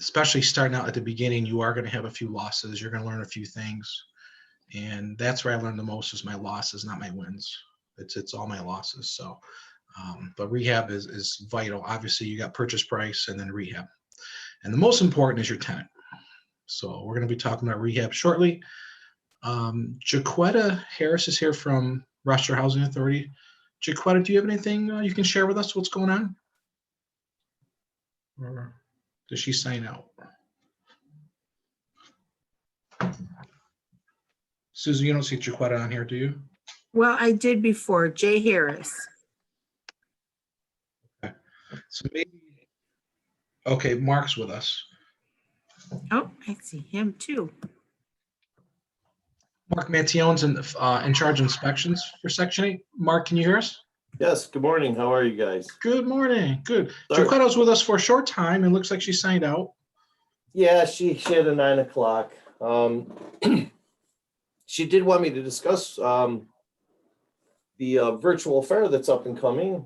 especially starting out at the beginning, you are going to have a few losses. You're going to learn a few things. And that's where I learned the most is my losses, not my wins. It's all my losses. So, but rehab is vital. Obviously, you got purchase price and then rehab. And the most important is your tenant. So we're going to be talking about rehab shortly. Jaquetta Harris is here from Rochester Housing Authority. Jaquetta, do you have anything you can share with us? What's going on? Or does she sign out? Susan, you don't see Jaquetta on here, do you? Well, I did before. Jay Harris. Okay. So maybe, okay, Mark's with us. Oh, I see him too. Mark Mantione's in charge of inspections for Section 8. Mark, can you hear us? Yes, good morning. How are you guys? Good morning. Good. Sorry. Jaquetta's with us for a short time. It looks like she signed out. Yeah, she had a 9 o'clock. She did want me to discuss the virtual fair that's up and coming.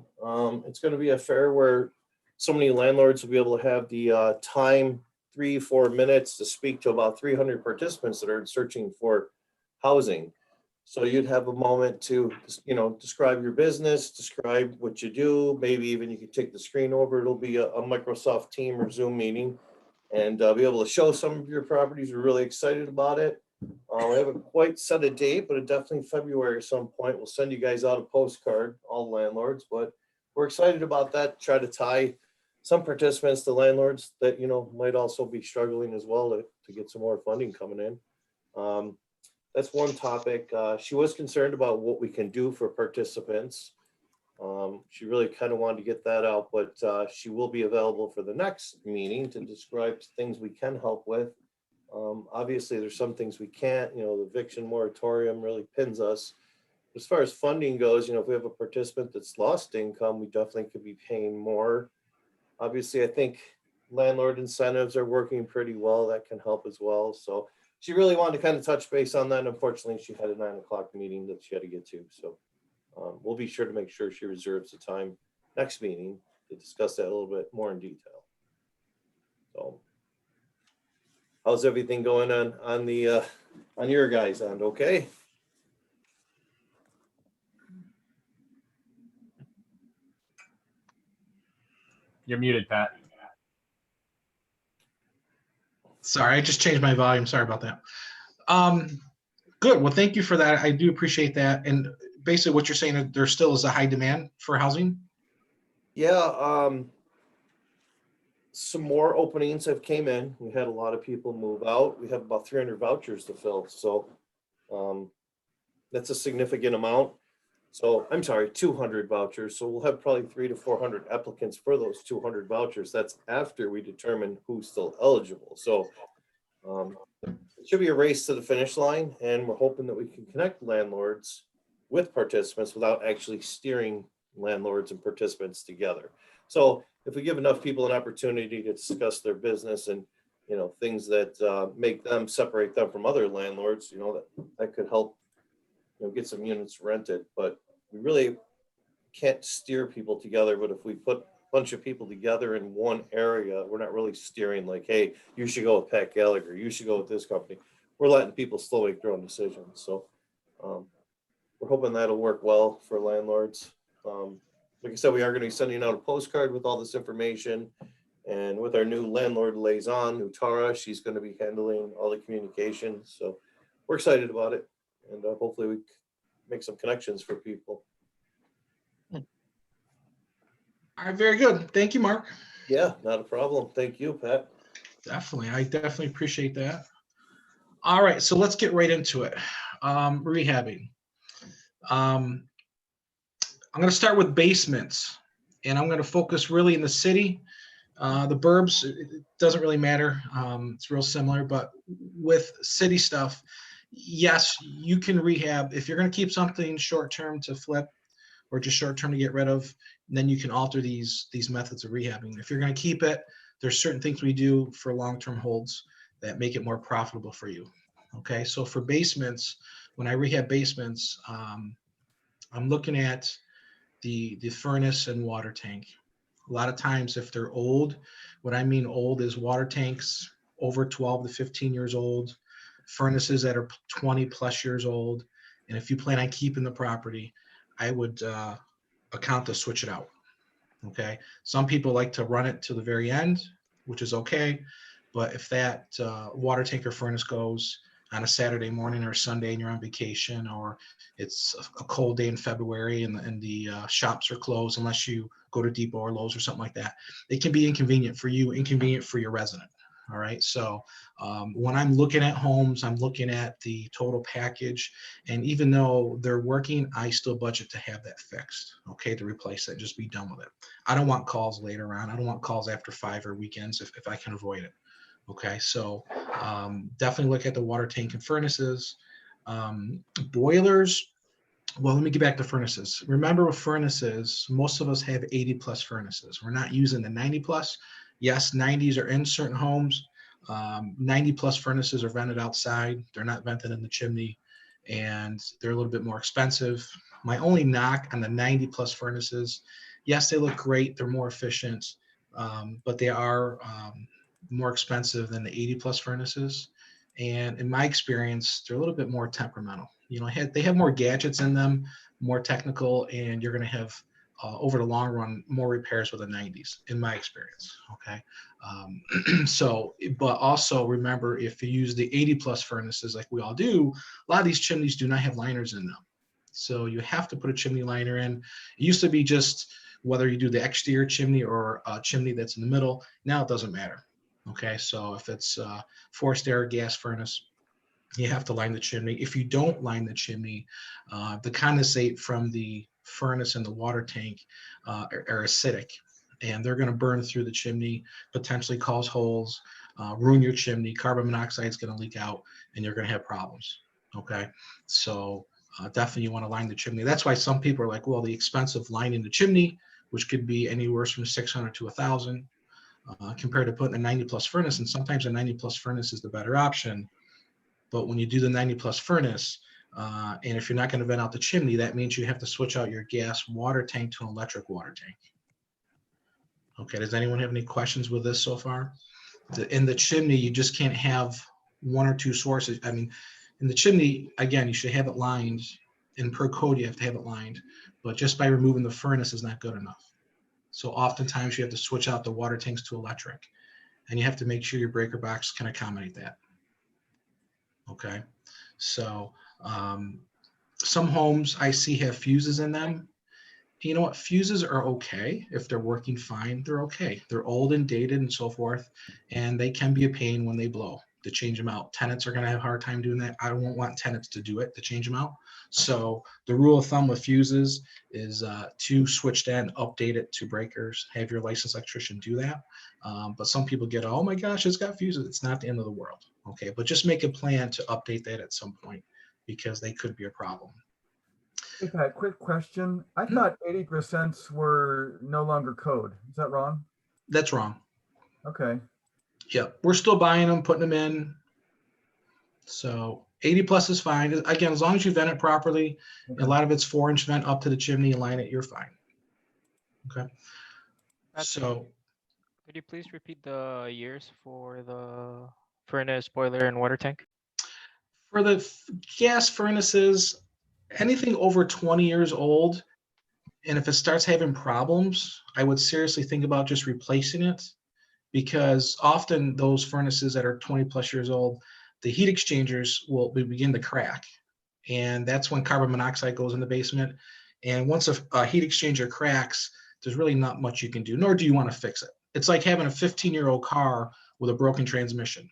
It's going to be a fair where so many landlords will be able to have the time, 3-4 minutes to speak to about 300 participants that are searching for housing. So you'd have a moment to, describe your business, describe what you do. Maybe even you could take the screen over. It'll be a Microsoft Team or Zoom meeting, and be able to show some of your properties. We're really excited about it. We haven't quite set a date, but definitely February at some point. We'll send you guys out a postcard, all landlords, but we're excited about that. Try to tie some participants to landlords that, might also be struggling as well to get some more funding coming in. That's one topic. She was concerned about what we can do for participants. She really kind of wanted to get that out, but she will be available for the next meeting to describe things we can help with. Obviously, there's some things we can't. The eviction moratorium really pins us. As far as funding goes, if we have a participant that's lost income, we definitely could be paying more. Obviously, I think landlord incentives are working pretty well. That can help as well. So she really wanted to kind of touch base on that. Unfortunately, she had a 9 o'clock meeting that she had to get to. So we'll be sure to make sure she reserves the time next meeting to discuss that a little bit more in detail. So how's everything going on your guys' end? Okay. You're muted, Pat. Sorry, I just changed my volume. Sorry about that. Good. Well, thank you for that. I do appreciate that. And basically what you're saying, there still is a high demand for housing? Yeah. Some more openings have came in. We had a lot of people move out. We have about 300 vouchers to fill. So that's a significant amount. So I'm sorry, 200 vouchers. So we'll have probably 300 to 400 applicants for those 200 vouchers. That's after we determine who's still eligible. So it should be a race to the finish line, and we're hoping that we can connect landlords with participants without actually steering landlords and participants together. So if we give enough people an opportunity to discuss their business and things that make them separate them from other landlords, that could help get some units rented. But we really can't steer people together. But if we put a bunch of people together in one area, we're not really steering like, hey, you should go with Pat Gallagher, you should go with this company. We're letting people still make their own decisions. So we're hoping that'll work well for landlords. Like I said, we are going to be sending out a postcard with all this information, and with our new landlord liaison, Utara, she's going to be handling all the communication. So we're excited about it, and hopefully we make some connections for people. All right, very good. Thank you, Mark. Yeah, not a problem. Thank you, Pat. Definitely. I definitely appreciate that. All right, so let's get right into it. Rehabbing. I'm going to start with basements, and I'm going to focus really in the city. The burbs, it doesn't really matter. It's real similar, but with city stuff, yes, you can rehab. If you're going to keep something short-term to flip or just short-term to get rid of, then you can alter these methods of rehabbing. If you're going to keep it, there's certain things we do for long-term holds that make it more profitable for you. Okay, so for basements, when I rehab basements, I'm looking at the furnace and water tank. A lot of times if they're old, what I mean old is water tanks over 12 to 15 years old, furnaces that are 20 plus years old. And if you plan on keeping the property, I would account to switch it out. Okay. Some people like to run it to the very end, which is okay. But if that water tank or furnace goes on a Saturday morning or Sunday and you're on vacation, or it's a cold day in February and the shops are closed unless you go to Depot or Lowe's or something like that, it can be inconvenient for you, inconvenient for your resident. All right. So when I'm looking at homes, I'm looking at the total package. And even though they're working, I still budget to have that fixed. Okay. To replace that, just be done with it. I don't want calls later on. I don't want calls after 5 or weekends if I can avoid it. Okay. So definitely look at the water tank and furnaces. Boilers. Well, let me get back to furnaces. Remember with furnaces, most of us have 80 plus furnaces. We're not using the 90 plus. Yes, 90s are in certain homes. 90 plus furnaces are vented outside. They're not vented in the chimney, and they're a little bit more expensive. My only knock on the 90 plus furnaces, yes, they look great. They're more efficient, but they are more expensive than the 80 plus furnaces. And in my experience, they're a little bit more temperamental. You know, they have more gadgets in them, more technical, and you're going to have over the long run more repairs with the 90s, in my experience. Okay, so but also remember, if you use the 80 plus furnaces like we all do, a lot of these chimneys do not have liners in them, so you have to put a chimney liner in. It used to be just whether you do the exterior chimney or a chimney that's in the middle. Now it doesn't matter. Okay, so if it's forced air gas furnace, you have to line the chimney. If you don't line the chimney, the condensate from the furnace and the water tank are acidic, and they're going to burn through the chimney, potentially cause holes, ruin your chimney. Carbon monoxide is going to leak out, and you're going to have problems. Okay, so definitely you want to line the chimney. That's why some people are like, well, the expensive lining the chimney, which could be anywhere from 600 to 1,000. Compared to putting a 90 plus furnace, and sometimes a 90 plus furnace is the better option. But when you do the 90 plus furnace, and if you're not going to vent out the chimney, that means you have to switch out your gas water tank to an electric water tank. Okay, does anyone have any questions with this so far? In the chimney, you just can't have one or two sources. I mean, in the chimney, again, you should have it lined, and per code, you have to have it lined, but just by removing the furnace is not good enough. So oftentimes you have to switch out the water tanks to electric, and you have to make sure your breaker box can accommodate that. Okay, so some homes I see have fuses in them. You know what? Fuses are okay if they're working fine. They're okay. They're old and dated and so forth, and they can be a pain when they blow to change them out. Tenants are going to have a hard time doing that. I won't want tenants to do it, to change them out. So the rule of thumb with fuses is to switch that and update it to breakers. Have your licensed electrician do that. But some people get, oh my gosh, it's got fuses. It's not the end of the world. Okay, but just make a plan to update that at some point because they could be a problem. Hey, Pat, quick question. I thought 80% were no longer code. Is that wrong? That's wrong. Okay. Yeah, we're still buying them, putting them in. So 80 plus is fine. Again, as long as you vent it properly, Okay. a lot of it's 4-inch vent up to the chimney and line it, you're fine. Okay. That's- So Could you please repeat the years for the furnace, boiler, and water tank? for the gas furnaces, anything over 20 years old, and if it starts having problems, I would seriously think about just replacing it, because often those furnaces that are 20 plus years old, the heat exchangers will begin to crack, and that's when carbon monoxide goes in the basement. And once a heat exchanger cracks, there's really not much you can do, nor do you want to fix it. It's like having a 15-year-old car with a broken transmission.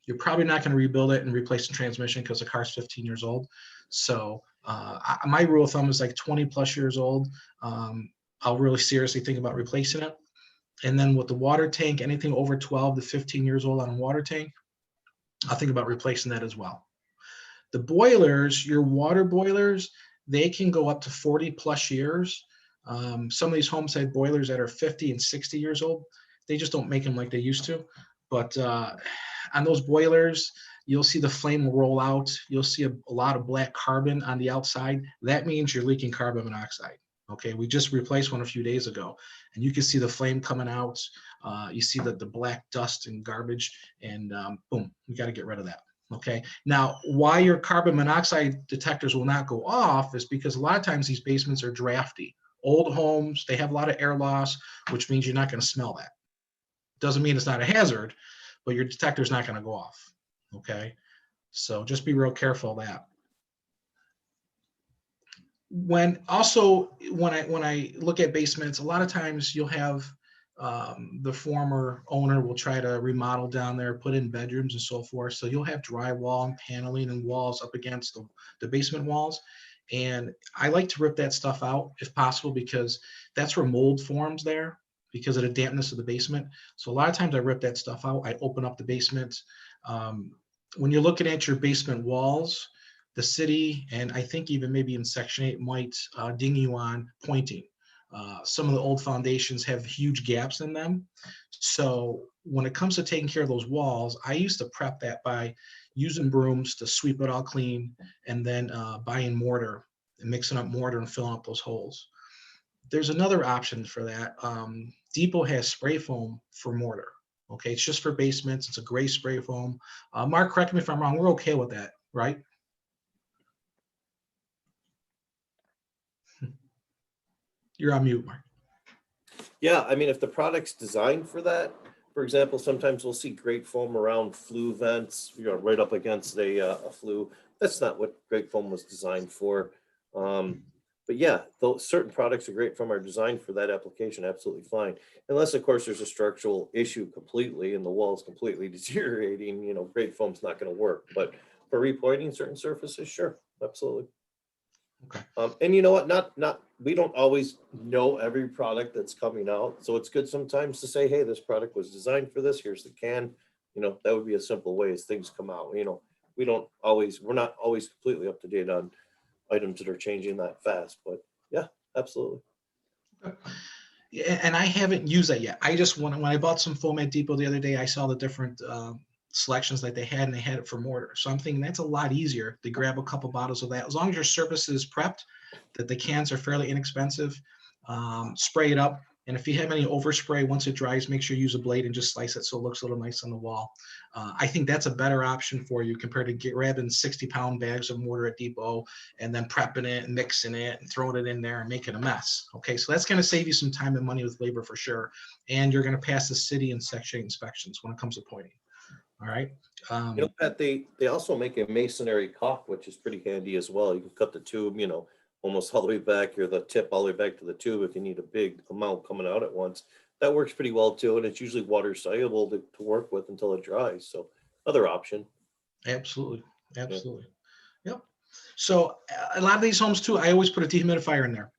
You're probably not going to rebuild it and replace the transmission because the car's 15 years old. So my rule of thumb is like 20 plus years old. I'll really seriously think about replacing it. And then with the water tank, anything over 12 to 15 years old on a water tank, I'll think about replacing that as well. The boilers, your water boilers, they can go up to 40 plus years. Some of these homes have boilers that are 50 and 60 years old. They just don't make them like they used to. But on those boilers, you'll see the flame will roll out. You'll see a lot of black carbon on the outside. That means you're leaking carbon monoxide. Okay, we just replaced one a few days ago. and you can see the flame coming out. You see the black dust and garbage, and boom, you got to get rid of that. Okay. Now, why your carbon monoxide detectors will not go off is because a lot of times these basements are drafty. Old homes, they have a lot of air loss, which means you're not going to smell that. Doesn't mean it's not a hazard, but your detector is not going to go off. Okay. So just be real careful of that. When I look at basements, a lot of times you'll have the former owner will try to remodel down there, put in bedrooms and so forth. So you'll have drywall and paneling and walls up against the basement walls. And I like to rip that stuff out if possible, because that's where mold forms there because of the dampness of the basement. So a lot of times I rip that stuff out. I open up the basement. When you're looking at your basement walls, the city, and I think even maybe in Section 8 might ding you on pointing. Some of the old foundations have huge gaps in them. So when it comes to taking care of those walls, I used to prep that by using brooms to sweep it all clean, and then buying mortar and mixing up mortar and filling up those holes. There's another option for that. Depot has spray foam for mortar. Okay, it's just for basements. It's a gray spray foam. Mark, correct me if I'm wrong. We're okay with that, right? You're on mute, Mark. Yeah, I mean, if the product's designed for that, for example, sometimes we'll see great foam around flue vents, right up against a flue. That's not what great foam was designed for. But yeah, those certain products are great from our design for that application, absolutely fine. Unless, of course, there's a structural issue completely and the wall is completely deteriorating, great foam's not going to work. But for repointing certain surfaces, sure, absolutely. Okay. And you know what? We don't always know every product that's coming out. So it's good sometimes to say, hey, this product was designed for this. Here's the can. That would be a simple way as things come out. We're not always completely up to date on items that are changing that fast. But yeah, absolutely. Yeah, and I haven't used that yet. I just when I bought some foam at Depot the other day, I saw the different selections that they had, and they had it for mortar. So I'm thinking that's a lot easier to grab a couple bottles of that. As long as your surface is prepped, that the cans are fairly inexpensive, spray it up. And if you have any overspray, once it dries, make sure you use a blade and just slice it so it looks a little nice on the wall. I think that's a better option for you compared to grabbing 60-pound bags of mortar at Depot and then prepping it and mixing it and throwing it in there and making a mess. Okay, so that's going to save you some time and money with labor for sure. And you're going to pass the city and Section 8 inspections when it comes to pointing. All right. Pat, they also make a masonry caulk, which is pretty handy as well. You can cut the tube, almost all the way back, or the tip all the way back to the tube if you need a big amount coming out at once. That works pretty well too, and it's usually water soluble to work with until it dries. So another option. Absolutely. Yep. So a lot of these homes too, I always put a dehumidifier in there,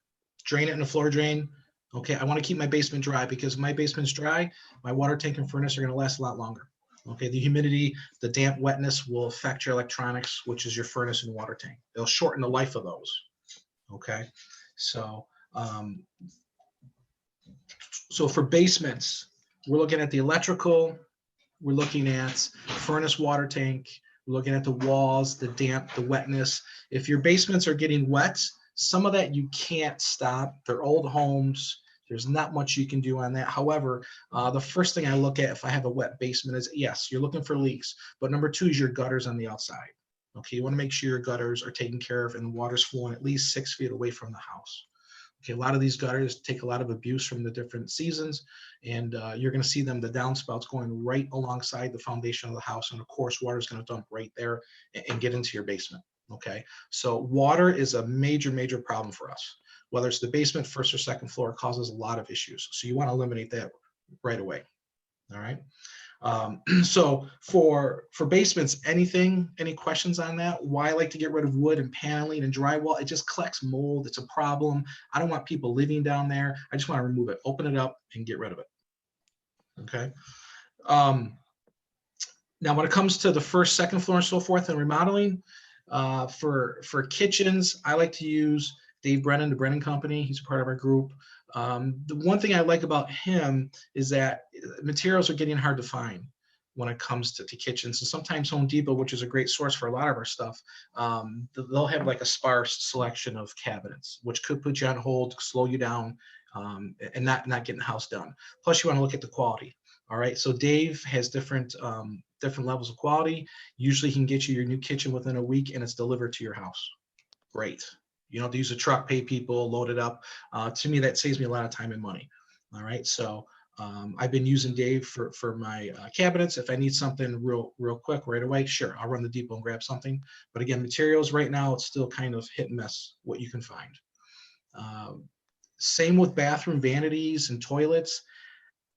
drain it in a floor drain. Okay, I want to keep my basement dry because if my basement's dry, my water tank and furnace are going to last a lot longer. Okay, the humidity, the damp wetness will affect your electronics, which is your furnace and water tank. They'll shorten the life of those. Okay, so for basements, we're looking at the electrical, we're looking at furnace, water tank, we're looking at the walls, the damp, the wetness. If your basements are getting wet, some of that you can't stop. They're old homes. There's not much you can do on that. However, the first thing I look at if I have a wet basement is, yes, you're looking for leaks, but number two is your gutters on the outside. Okay, you want to make sure your gutters are taken care of and the water's flowing at least 6 feet away from the house. Okay, a lot of these gutters take a lot of abuse from the different seasons, and you're going to see them, the downspouts going right alongside the foundation of the house, and of course, water is going to dump right there and get into your basement. Okay, so water is a major problem for us. Whether it's the basement, first or second floor, it causes a lot of issues. So you want to eliminate that right away. All right. So for basements, any questions on that? Why I like to get rid of wood and paneling and drywall? It just collects mold. It's a problem. I don't want people living down there. I just want to remove it, open it up and get rid of it. Okay. Now, when it comes to the first, second floor and so forth and remodeling, for kitchens, I like to use Dave Brennan, the Brennan Company. He's a part of our group. The one thing I like about him is that materials are getting hard to find when it comes to kitchens. And sometimes Home Depot, which is a great source for a lot of our stuff, they'll have like a sparse selection of cabinets, which could put you on hold, slow you down. and not getting the house done. Plus, you want to look at the quality. All right. So Dave has different levels of quality. Usually, he can get you your new kitchen within a week, and it's delivered to your house. Great. You don't have to use a truck, pay people, load it up. To me, that saves me a lot of time and money. All right. So I've been using Dave for my cabinets. If I need something real quick right away, sure, I'll run the depot and grab something. But again, materials right now, it's still kind of hit and miss what you can find. Same with bathroom vanities and toilets.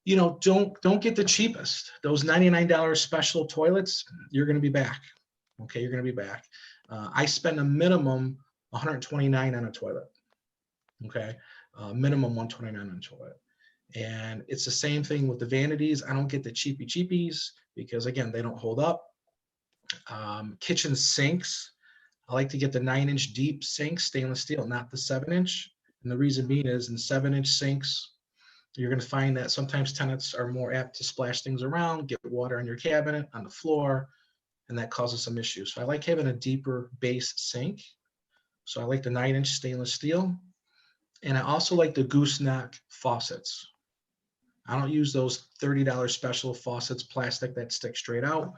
You know, don't get the cheapest. Those $99 special toilets, you're going to be back. Okay, you're going to be back. I spend a minimum $129 on a toilet. Okay, minimum $129 on a toilet. And it's the same thing with the vanities. I don't get the cheapies because again, they don't hold up. Kitchen sinks, I like to get the 9-inch deep sink, stainless steel, not the 7-inch. And the reason being is in 7-inch sinks, you're going to find that sometimes tenants are more apt to splash things around, get water on your cabinet, on the floor, and that causes some issues. So I like having a deeper base sink. So I like the 9-inch stainless steel. And I also like the gooseneck faucets. I don't use those $30 special faucets, plastic that stick straight out.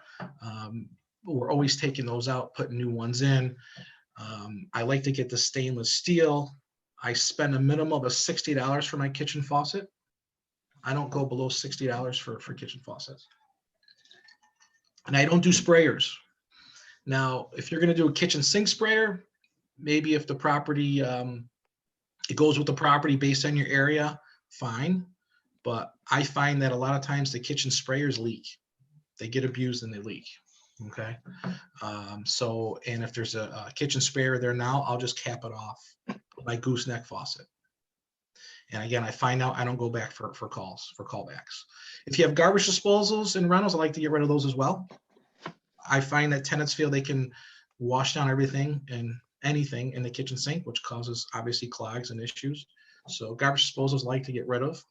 We're always taking those out, putting new ones in. I like to get the stainless steel. I spend a minimum of $60 for my kitchen faucet. I don't go below $60 for kitchen faucets. And I don't do sprayers. Now, if you're going to do a kitchen sink sprayer, maybe if the property, it goes with the property based on your area, fine. But I find that a lot of times the kitchen sprayers leak. They get abused and they leak. Okay. And if there's a kitchen sprayer there now, I'll just cap it off with my gooseneck faucet. And again, I find out I don't go back for callbacks. If you have garbage disposals and rentals, I like to get rid of those as well. I find that tenants feel they can wash down everything and anything in the kitchen sink, which causes obviously clogs and issues. So garbage disposals I like to get rid of.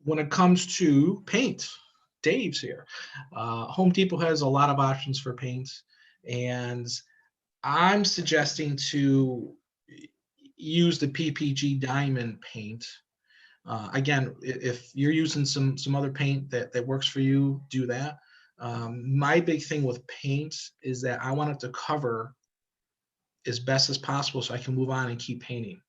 When it comes to paint, Dave's here. Home Depot has a lot of options for paint, and I'm suggesting to use the PPG Diamond paint. Again, if you're using some other paint that works for you, do that. My big thing with paint is that I want it to cover as best as possible so I can move on and keep painting.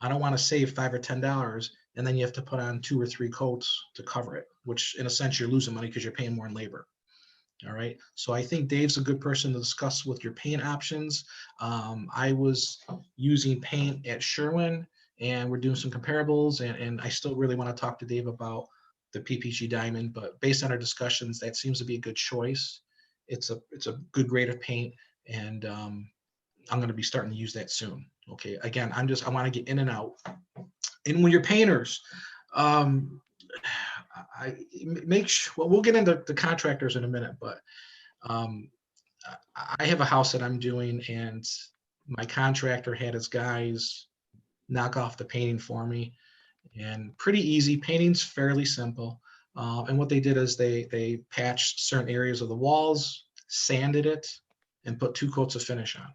I don't want to save $5 or $10 and then you have to put on 2 or 3 coats to cover it, which in a sense you're losing money because you're paying more in labor. All right. So I think Dave's a good person to discuss with your paint options. I was using paint at Sherwin and we're doing some comparables and I still really want to talk to Dave about the PPG Diamond, but based on our discussions, that seems to be a good choice. It's a good grade of paint and I'm going to be starting to use that soon. Okay. Again, I want to get in and out. And when you're painters, we'll get into the contractors in a minute, but I have a house that I'm doing and my contractor had his guys knock off the painting for me and pretty easy. Painting's fairly simple. And what they did is they patched certain areas of the walls, sanded it, and put 2 coats of finish on.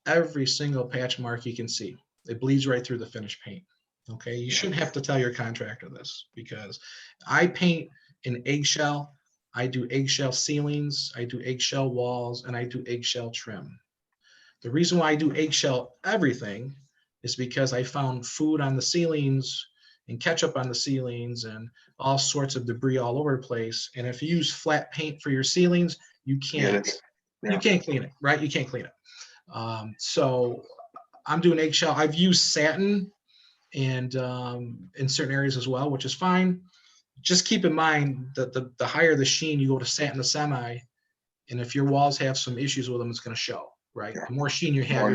Every single patch mark you can see, it bleeds right through the finished paint. Okay, you shouldn't have to tell your contractor this because I paint in eggshell. I do eggshell ceilings, I do eggshell walls, and I do eggshell trim. The reason why I do eggshell everything is because I found food on the ceilings and ketchup on the ceilings and all sorts of debris all over the place. And if you use flat paint for your ceilings, you can't clean it, right? You can't clean it. So I'm doing eggshell. I've used satin and in certain areas as well, which is fine. Just keep in mind that the higher the sheen you go to satin to semi, and if your walls have some issues with them, it's going to show, right? The more sheen you have,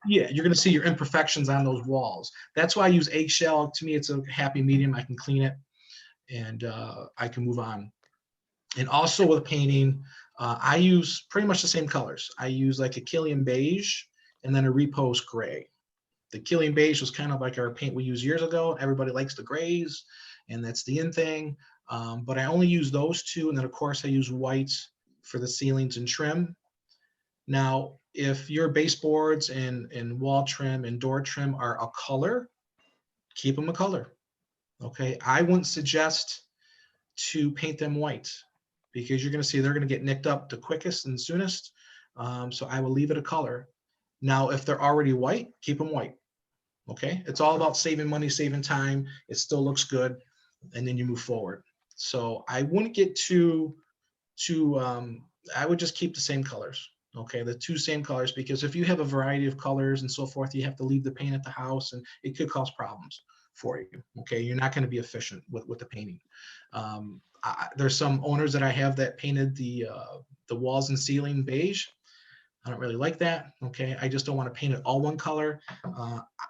you're going to see your imperfections on those walls. That's why I use eggshell. To me, it's a happy medium. I can clean it and I can move on. And also with painting, I use pretty much the same colors. I use like a Killian beige and then a repose gray. The Killian beige was kind of like our paint we used years ago. Everybody likes the grays and that's the in thing. But I only use those 2. And then of course I use white for the ceilings and trim. Now, if your baseboards and wall trim and door trim are a color, keep them a color. Okay, I wouldn't suggest to paint them white because you're going to see they're going to get nicked up the quickest and soonest. So I will leave it a color. Now, if they're already white, keep them white. Okay, it's all about saving money, saving time. It still looks good, and then you move forward. So I wouldn't get I would just keep the same colors. Okay, the two same colors, because if you have a variety of colors and so forth, you have to leave the paint at the house, and it could cause problems for you. Okay, you're not going to be efficient with the painting. There's some owners that I have that painted the walls and ceiling beige. I don't really like that. Okay, I just don't want to paint it all one color.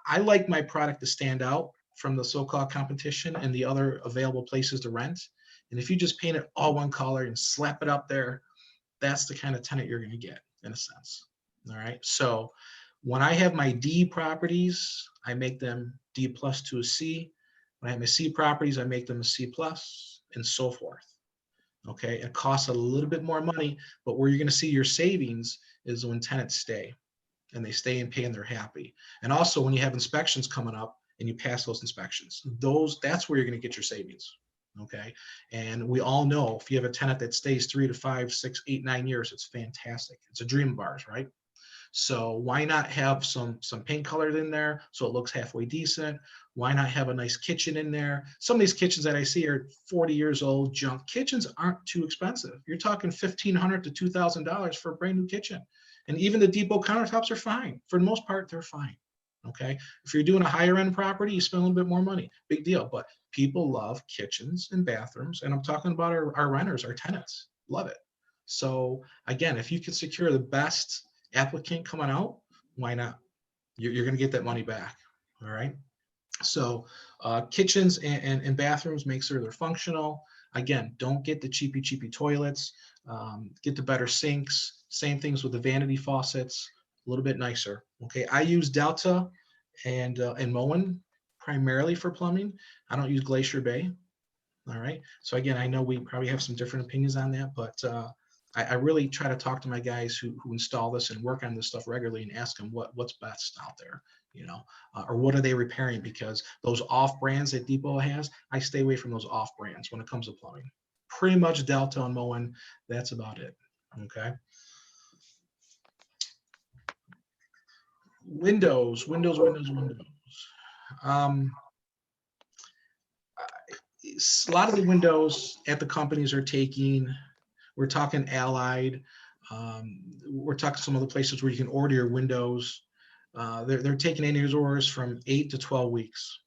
I like my product to stand out from the so-called competition and the other available places to rent. And if you just paint it all one color and slap it up there, that's the kind of tenant you're going to get, in a sense. All right. So when I have my D properties, I make them D plus to a C. When I have my C properties, I make them a C plus, and so forth. Okay. It costs a little bit more money, but where you're going to see your savings is when tenants stay, and they stay and pay and they're happy. And also when you have inspections coming up and you pass those inspections, that's where you're going to get your savings. Okay. And we all know if you have a tenant that stays 3 to 5, 6, 8, 9 years, it's fantastic. It's a dream of ours, right? So why not have some paint colored in there so it looks halfway decent? Why not have a nice kitchen in there? Some of these kitchens that I see are 40 years old junk. Kitchens aren't too expensive. You're talking $1,500 to $2,000 for a brand new kitchen. And even the Depot countertops are fine. For the most part, they're fine. Okay. If you're doing a higher end property, you spend a little bit more money, big deal. But people love kitchens and bathrooms. And I'm talking about our renters, our tenants, love it. So again, if you can secure the best applicant coming out, why not? You're going to get that money back. All right. So kitchens and bathrooms, make sure they're functional. Again, don't get the cheapy toilets. Get the better sinks. Same things with the vanity faucets. A little bit nicer. Okay, I use Delta and Moen primarily for plumbing. I don't use Glacier Bay. All right. So again, I know we probably have some different opinions on that, but I really try to talk to my guys who install this and work on this stuff regularly and ask them what's best out there, or what are they repairing, because those off brands that Depot has, I stay away from those off brands when it comes to plumbing. Pretty much Delta and Moen, that's about it. Okay. Windows. A lot of the windows at the companies are taking, we're talking Allied, we're talking some other places where you can order your windows. They're taking any orders from 8 to 12 weeks.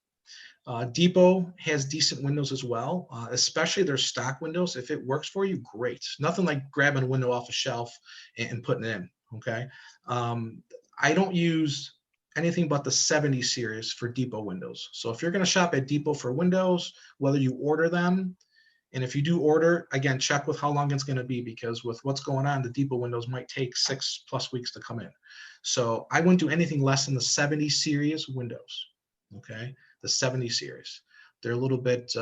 Depot has decent windows as well, especially their stock windows. If it works for you, great. Nothing like grabbing a window off a shelf and putting it in. Okay. I don't use anything but the 70 series for Depot windows. So if you're going to shop at Depot for windows, whether you order them, and if you do order, again, check with how long it's going to be, because with what's going on, the Depot windows might take 6+ weeks to come in. So I wouldn't do anything less than the 70 series windows. Okay. The 70 series. They're a little bit,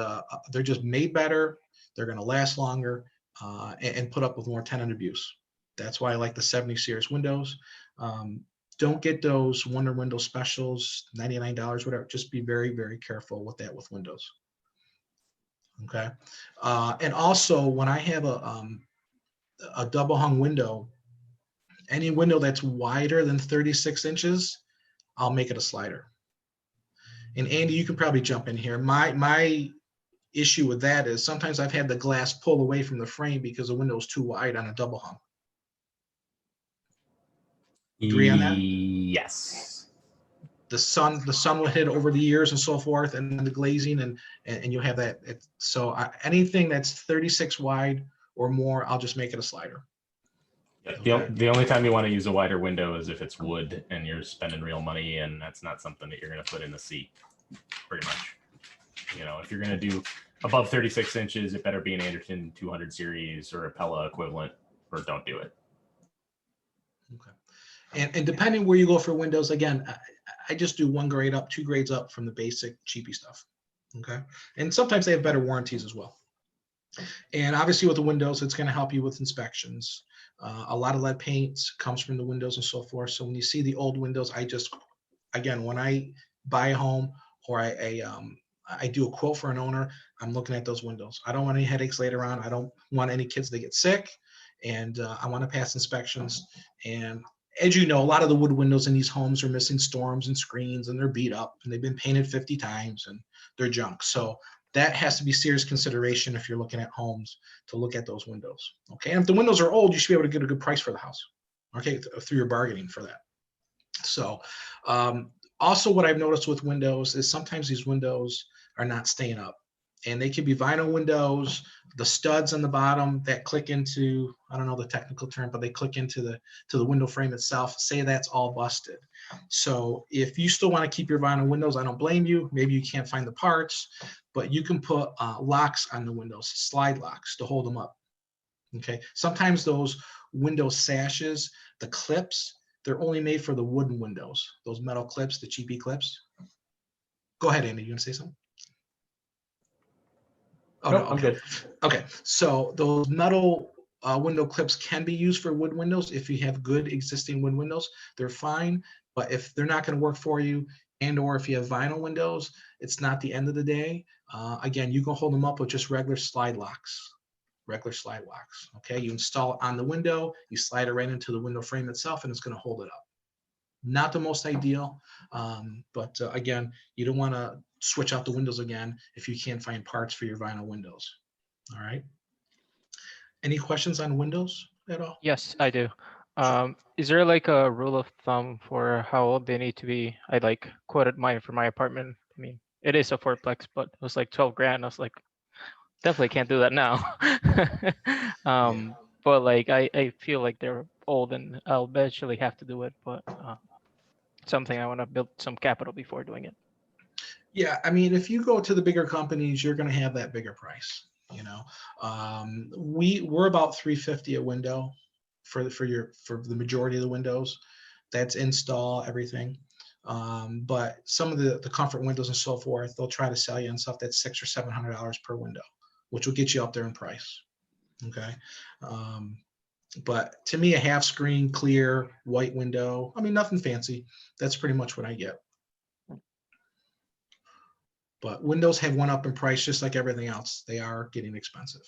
they're just made better. They're going to last longer and put up with more tenant abuse. That's why I like the 70 series windows. Don't get those Wonder Window specials, $99, whatever. Just be very, very careful with that with windows. Okay. And also when I have a double hung window, any window that's wider than 36 inches, I'll make it a slider. And Andy, you can probably jump in here. My issue with that is sometimes I've had the glass pull away from the frame because the window is too wide on a double hung. Agree on that? Yes. The sun will hit over the years and so forth, and then the glazing and you'll have that. So anything that's 36 wide or more, I'll just make it a slider. The only time you want to use a wider window is if it's wood and you're spending real money, and that's not something that you're going to put in the seat, pretty much. If you're going to do above 36 inches, it better be an Anderson 200 series or a Pella equivalent, or don't do it. Okay. And depending where you go for windows, again, I just do 1 grade up, 2 grades up from the basic cheapy stuff. Okay. And sometimes they have better warranties as well. And obviously with the windows, it's going to help you with inspections. A lot of lead paint comes from the windows and so forth. So when you see the old windows, again, when I buy a home or I do a quote for an owner, I'm looking at those windows. I don't want any headaches later on. I don't want any kids to get sick, and I want to pass inspections. And as you know, a lot of the wood windows in these homes are missing storms and screens, and they're beat up, and they've been painted 50 times, and they're junk. So that has to be serious consideration if you're looking at homes, to look at those windows. Okay, and if the windows are old, you should be able to get a good price for the house. Okay, through your bargaining for that. So also what I've noticed with windows is sometimes these windows are not staying up, and they can be vinyl windows, the studs on the bottom that click into, I don't know the technical term, but they click into the window frame itself, say that's all busted. So if you still want to keep your vinyl windows, I don't blame you. Maybe you can't find the parts, but you can put locks on the windows, slide locks to hold them up. Okay, sometimes those window sashes, the clips, they're only made for the wooden windows, those metal clips, the cheapy clips. Go ahead, Andy, you want to say something? Oh, Nope, no, I'm okay. good. Okay, so those metal window clips can be used for wood windows. If you have good existing wood windows, they're fine. But if they're not going to work for you, and or if you have vinyl windows, it's not the end of the day. Again, you can hold them up with just regular slide locks. Okay, you install it on the window, you slide it right into the window frame itself, and it's going to hold it up. Not the most ideal, but again, you don't want to switch out the windows again if you can't find parts for your vinyl windows. All right. Any questions on windows at all? Yes, I do. Is there like a rule of thumb for how old they need to be? I like quoted mine for my apartment. I mean, it is a fourplex, but it was like 12 grand. I was like, definitely can't do that now. But like, I feel like they're old and I'll eventually have to do it, but something I want to build some capital before doing it. Yeah, I mean, if you go to the bigger companies, you're going to have that bigger price. You know, we're about $350 a window for the majority of the windows. That's install everything. But some of the comfort windows and so forth, they'll try to sell you on stuff that's $600 or $700 per window, which will get you up there in price. Okay. But to me, a half screen, clear, white window, I mean, nothing fancy. That's pretty much what I get. But windows have went up in price just like everything else. They are getting expensive.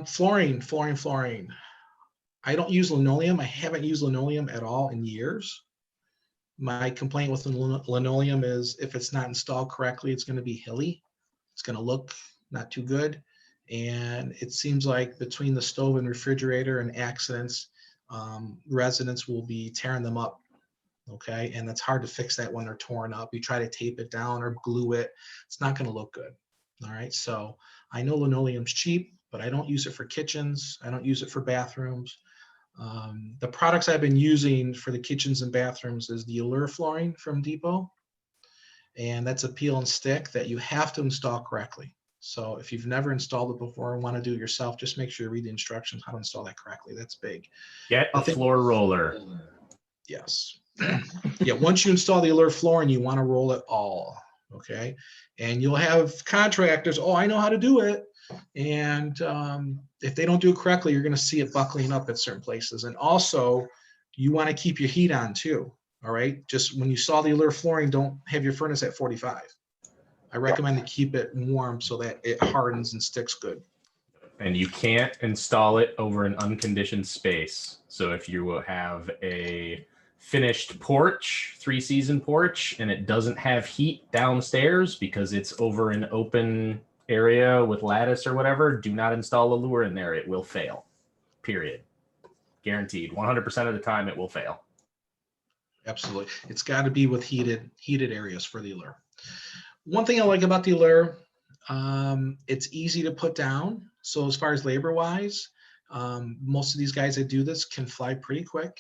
Flooring. I don't use linoleum. I haven't used linoleum at all in years. My complaint with linoleum is if it's not installed correctly, it's going to be hilly. It's going to look not too good. And it seems like between the stove and refrigerator and accidents, residents will be tearing them up. Okay, and it's hard to fix that when they're torn up. You try to tape it down or glue it, it's not going to look good. All right, so I know linoleum's cheap, but I don't use it for kitchens. I don't use it for bathrooms. The products I've been using for the kitchens and bathrooms is the Allure flooring from Depot, and that's a peel and stick that you have to install correctly. So if you've never installed it before and want to do it yourself, just make sure you read the instructions how to install that correctly. That's big. Get a floor roller. Yes. Yeah, once you install the Allure flooring, you want to roll it all, okay? And you'll have contractors, oh, I know how to do it. And if they don't do it correctly, you're going to see it buckling up at certain places. And also, you want to keep your heat on too, all right? Just when you saw the Allure flooring, don't have your furnace at 45. I recommend to keep it warm so that it hardens and sticks good. And you can't install it over an unconditioned space. So if you have a finished porch, 3-season porch, and it doesn't have heat downstairs because it's over an open area with lattice or whatever, do not install Allure in there. It will fail. Period. Guaranteed. 100% of the time it will fail. Absolutely. It's got to be with heated areas for the Allure. One thing I like about the Allure, it's easy to put down. So as far as labor wise, most of these guys that do this can fly pretty quick.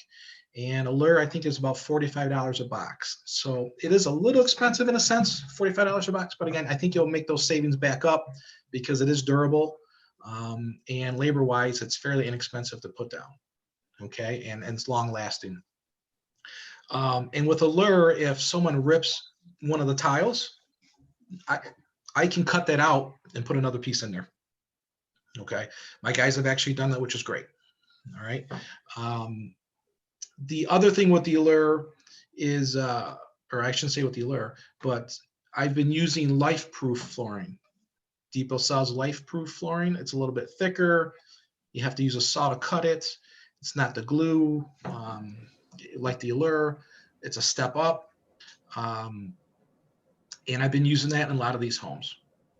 And Allure, I think, is about $45 a box. So it is a little expensive in a sense, $45 a box. But again, I think you'll make those savings back up because it is durable. And labor wise, it's fairly inexpensive to put down. Okay, and it's long lasting. And with Allure, if someone rips one of the tiles, I can cut that out and put another piece in there. Okay. My guys have actually done that, which is great. All right. The other thing with the Allure is, or I shouldn't say with the Allure, but I've been using life-proof flooring. Depot sells life-proof flooring. It's a little bit thicker. You have to use a saw to cut it. It's not the glue like the Allure. It's a step up. And I've been using that in a lot of these homes.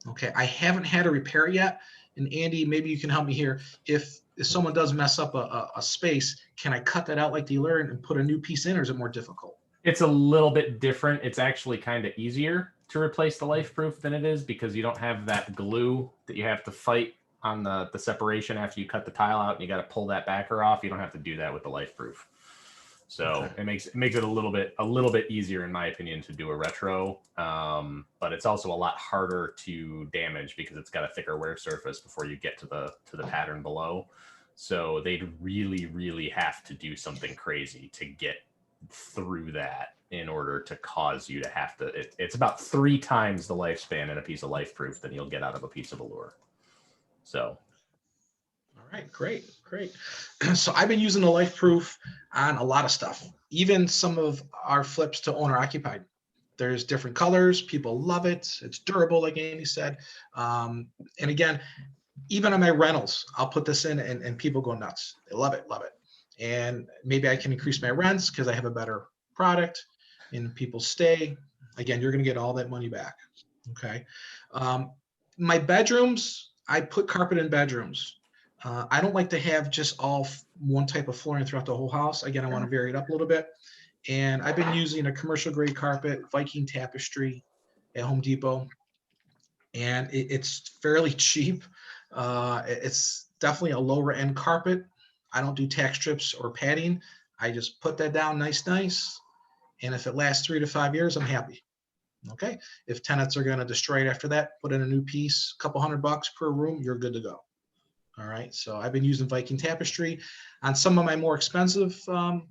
Okay, I haven't had a repair yet. And Andy, maybe you can help me here. If someone does mess up a space, can I cut that out like the Allure and put a new piece in, or is it more difficult? It's a little bit different. It's actually kind of easier to replace the life proof than it is, because you don't have that glue that you have to fight on the separation after you cut the tile out, and you got to pull that backer off. You don't have to do that with the life proof. So Okay. it makes it a little bit easier, in my opinion, to do a retro. But it's also a lot harder to damage because it's got a thicker wear surface before you get to the pattern below. So they'd really have to do something crazy to get through that in order to cause you to have to. It's about 3 times the lifespan in a piece of life proof than you'll get out of a piece of Allure. So. All right, great. So I've been using the life proof on a lot of stuff, even some of our flips to owner occupied. There's different colors. People love it. It's durable, like Andy said. And again, even on my rentals, I'll put this in and people go nuts. They love it. And maybe I can increase my rents because I have a better product and people stay. Again, you're going to get all that money back. Okay. My bedrooms, I put carpet in bedrooms. I don't like to have just all one type of flooring throughout the whole house. Again, I want to vary it up a little bit. And I've been using a commercial grade carpet, Viking tapestry at Home Depot. And it's fairly cheap. It's definitely a lower end carpet. I don't do tack strips or padding. I just put that down nice. And if it lasts 3 to 5 years, I'm happy. Okay. If tenants are going to destroy it after that, put in a new piece, a couple $100 per room, you're good to go. All right. So I've been using Viking tapestry on some of my more expensive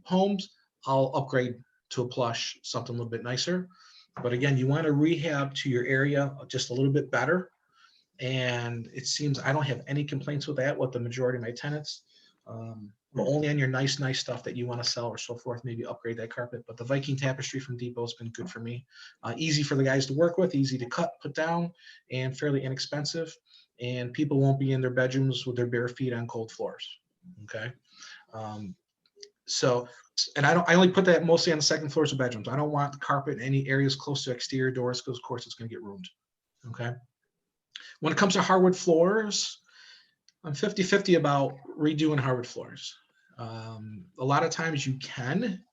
homes. I'll upgrade to a plush, something a little bit nicer. But again, you want to rehab to your area just a little bit better. And it seems I don't have any complaints with that with the majority of my tenants. But only on your nice stuff that you want to sell or so forth, maybe upgrade that carpet. But the Viking tapestry from Depot has been good for me. Easy for the guys to work with, easy to cut, put down, and fairly inexpensive. And people won't be in their bedrooms with their bare feet on cold floors. Okay. So, and I only put that mostly on the second floors of bedrooms. I don't want the carpet in any areas close to exterior doors because of course it's going to get ruined. Okay. When it comes to hardwood floors, I'm 50-50 about redoing hardwood floors. A lot of times you can,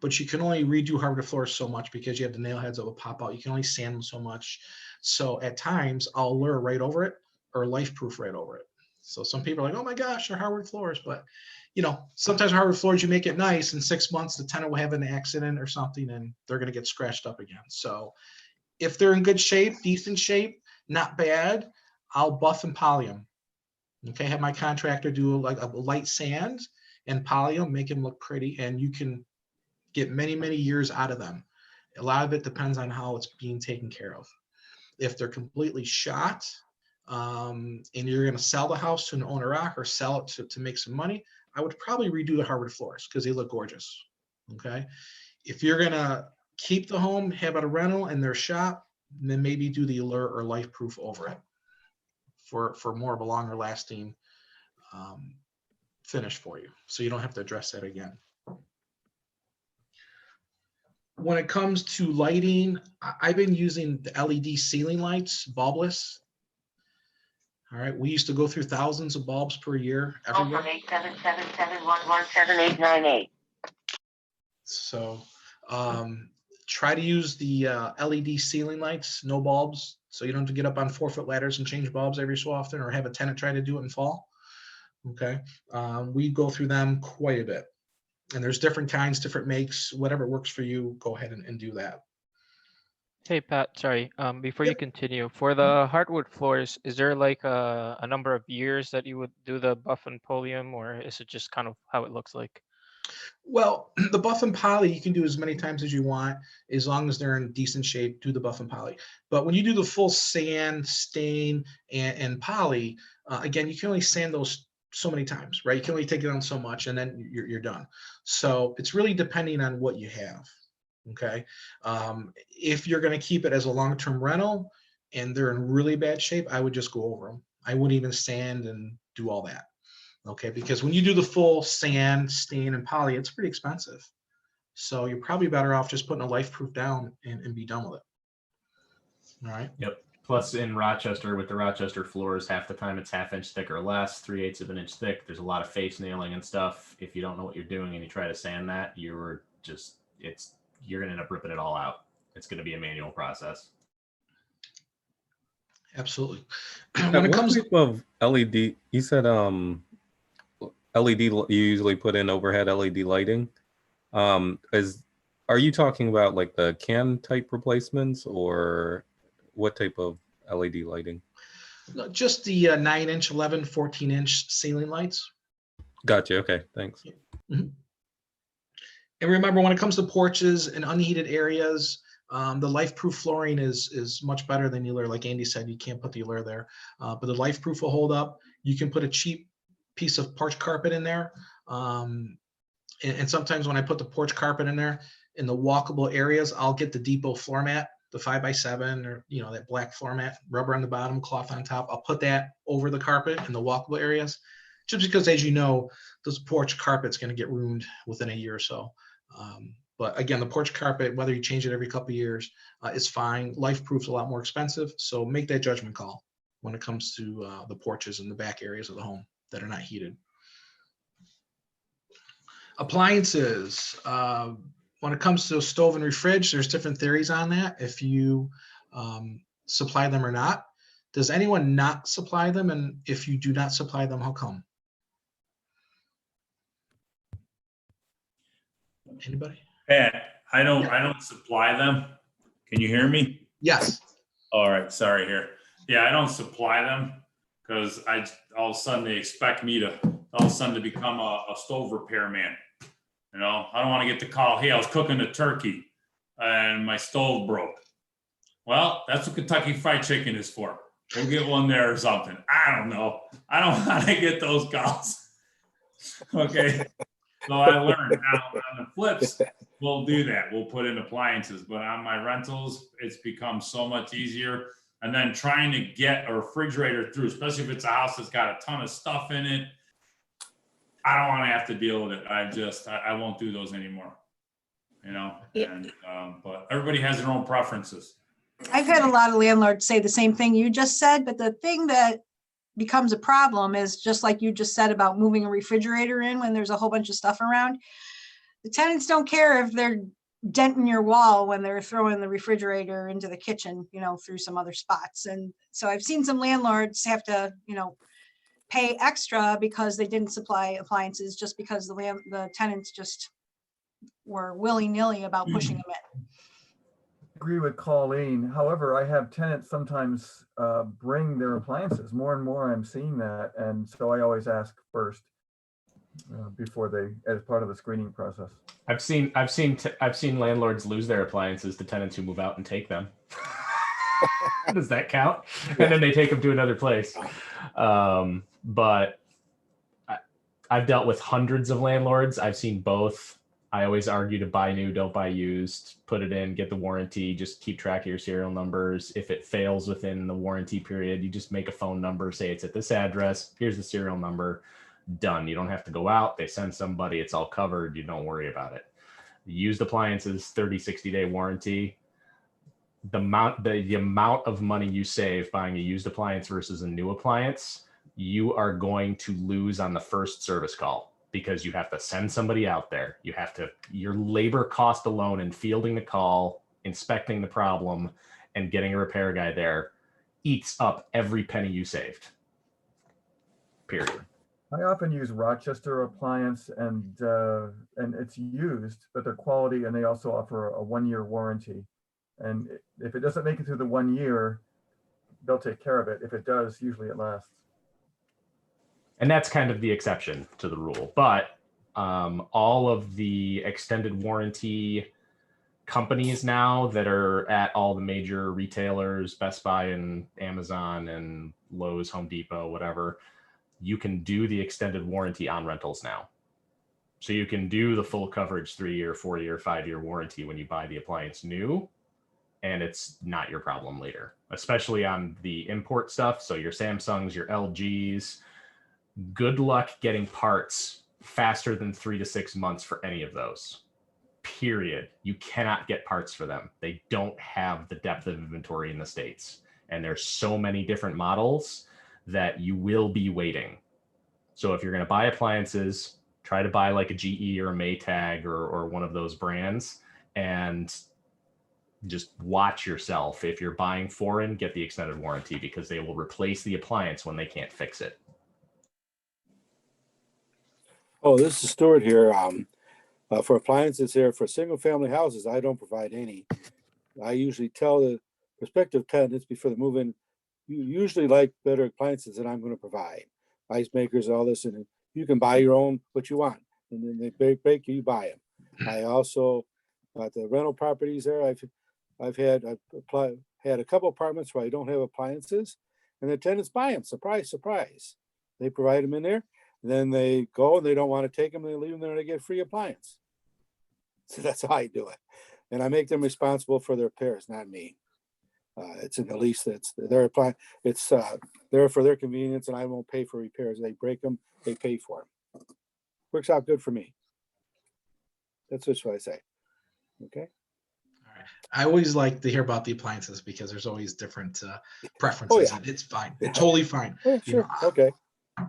but you can only redo hardwood floors so much because you have the nail heads that will pop out. You can only sand them so much. So at times I'll Allure right over it or life proof right over it. So some people are like, oh my gosh, they're hardwood floors. But sometimes hardwood floors, you make it nice. In 6 months, the tenant will have an accident or something and they're going to get scratched up again. So if they're in good shape, decent shape, not bad, I'll buff and poly them. Okay, have my contractor do like a light sand and poly them, make them look pretty, and you can get many years out of them. A lot of it depends on how it's being taken care of. If they're completely shot and you're going to sell the house to an owner occ or sell it to make some money, I would probably redo the hardwood floors because they look gorgeous. Okay, if you're going to keep the home, have it a rental and they're shot, then maybe do the Allure or life proof over it for more of a longer lasting finish for you. So you don't have to address that again. When it comes to lighting, I've been using the LED ceiling lights, bulbless. All right, we used to go through thousands of bulbs per year. Every year. 877-711-7898. So try to use the LED ceiling lights, no bulbs, so you don't have to get up on 4-foot ladders and change bulbs every so often or have a tenant try to do it in fall. Okay, we go through them quite a bit. And there's different kinds, different makes, whatever works for you, go ahead and do that. Hey Pat, sorry. Before Yep. you continue, for the hardwood floors, is there like a number of years that you would do the buff and polium, or is it just kind of how it looks like? Well, the buff and poly you can do as many times as you want, as long as they're in decent shape. Do the buff and poly. But when you do the full sand, stain, and poly, again, you can only sand those so many times, right? You can only take it on so much, and then you're done. So it's really depending on what you have. Okay, if you're going to keep it as a long-term rental and they're in really bad shape, I would just go over them. I wouldn't even sand and do all that. Okay, because when you do the full sand, stain, and poly, it's pretty expensive. So you're probably better off just putting a life proof down and be done with it. All right. Yep. Plus in Rochester, with the Rochester floors, half the time it's 1/2 inch thick or less, 3/8 of an inch thick. There's a lot of face nailing and stuff. If you don't know what you're doing and you try to sand that, you're gonna end up ripping it all out. It's gonna be a manual process. Absolutely. When When it what comes, type of LED? You said LED. You usually put in overhead LED lighting. Are you talking about like the can type replacements, or what type of LED lighting? just the 9-inch, 11, 14-inch ceiling lights. Gotcha. Okay, thanks. And remember, when it comes to porches and unheated areas, the life-proof flooring is much better than Euler. Like Andy said, you can't put the Euler there, but the life-proof will hold up. You can put a cheap piece of porch carpet in there, and sometimes when I put the porch carpet in there, in the walkable areas, I'll get the Depot floor mat, the 5x7, or that black floor mat, rubber on the bottom, cloth on top. I'll put that over the carpet in the walkable areas, just because, as you know, this porch carpet's going to get ruined within a year or so. But again, the porch carpet, whether you change it every couple of years, is fine. Life proof's a lot more expensive, so make that judgment call when it comes to the porches and the back areas of the home that are not heated. Appliances. When it comes to stove and fridge, there's different theories on that, if you supply them or not. Does anyone not supply them? And if you do not supply them, how come? Anybody? Pat, I don't supply them. Can you hear me? Yes. All right, sorry here. Yeah, I don't supply them because all of a sudden they expect me to become a stove repairman. I don't want to get the call, hey, I was cooking a turkey and my stove broke. Well, that's what Kentucky Fried Chicken is for. We'll get one there or something. I don't know. I don't want to get those calls. Okay. So I learned now on the flips, we'll do that. We'll put in appliances, but on my rentals, it's become so much easier. And then trying to get a refrigerator through, especially if it's a house that's got a ton of stuff in it, I don't want to have to deal with it. I won't do those anymore, and, but everybody has their own preferences. I've had a lot of landlords say the same thing you just said, but the thing that becomes a problem is just like you just said about moving a refrigerator in when there's a whole bunch of stuff around. The tenants don't care if they're denting your wall when they're throwing the refrigerator into the kitchen, through some other spots. And so I've seen some landlords have to, pay extra because they didn't supply appliances just because the tenants just were willy-nilly about pushing them in. Agree with Colleen. However, I have tenants sometimes bring their appliances. More and more I'm seeing that. And so I always ask first before as part of the screening process. I've seen landlords lose their appliances to tenants who move out and take them. Does that count? Yeah. And then they take them to another place. But I've dealt with hundreds of landlords. I've seen both. I always argue to buy new, don't buy used, put it in, get the warranty, just keep track of your serial numbers. If it fails within the warranty period, you just make a phone number, say it's at this address, here's the serial number, done. You don't have to go out. They send somebody, it's all covered. You don't worry about it. Used appliances, 30, 60-day warranty. The amount of money you save buying a used appliance versus a new appliance, you are going to lose on the first service call because you have to send somebody out there. Your labor cost alone in fielding the call, inspecting the problem, and getting a repair guy there eats up every penny you saved. Period. I often use Rochester appliance and it's used, but they're quality, and they also offer a 1-year warranty. And if it doesn't make it through the 1 year, they'll take care of it. If it does, usually it lasts. And that's kind of the exception to the rule. But All of the extended warranty companies now that are at all the major retailers, Best Buy and Amazon and Lowe's, Home Depot, whatever, you can do the extended warranty on rentals now. So you can do the full coverage 3-year, 4-year, 5-year warranty when you buy the appliance new, and it's not your problem later, especially on the import stuff. So your Samsungs, your LGs, good luck getting parts faster than 3 to 6 months for any of those. Period. You cannot get parts for them. They don't have the depth of inventory in the States. And there's so many different models that you will be waiting. So if you're going to buy appliances, try to buy like a GE or a Maytag or one of those brands, and just watch yourself. If you're buying foreign, get the extended warranty, because they will replace the appliance when they can't fix it. Oh, this is Stuart here. For appliances here, for single family houses, I don't provide any. I usually tell the prospective tenants before they move in, you usually like better appliances than I'm going to provide. Ice makers, all this, and you can buy your own what you want. And then they break, you buy them. I also, the rental properties there, I've had a couple apartments where I don't have appliances, and the tenants buy them. Surprise, surprise. They provide them in there. Then they go and they don't want to take them. They leave them there and they get free appliance. So that's how I do it. And I make them responsible for their repairs, not me. It's in the lease that's their appliance. It's there for their convenience, and I won't pay for repairs. They break them, they pay for them. Works out good for me. That's just what I say. Okay. All right. I always like to hear about the appliances because there's always different preferences. yeah. And it's fine. It's totally fine. Yeah, sure. Okay.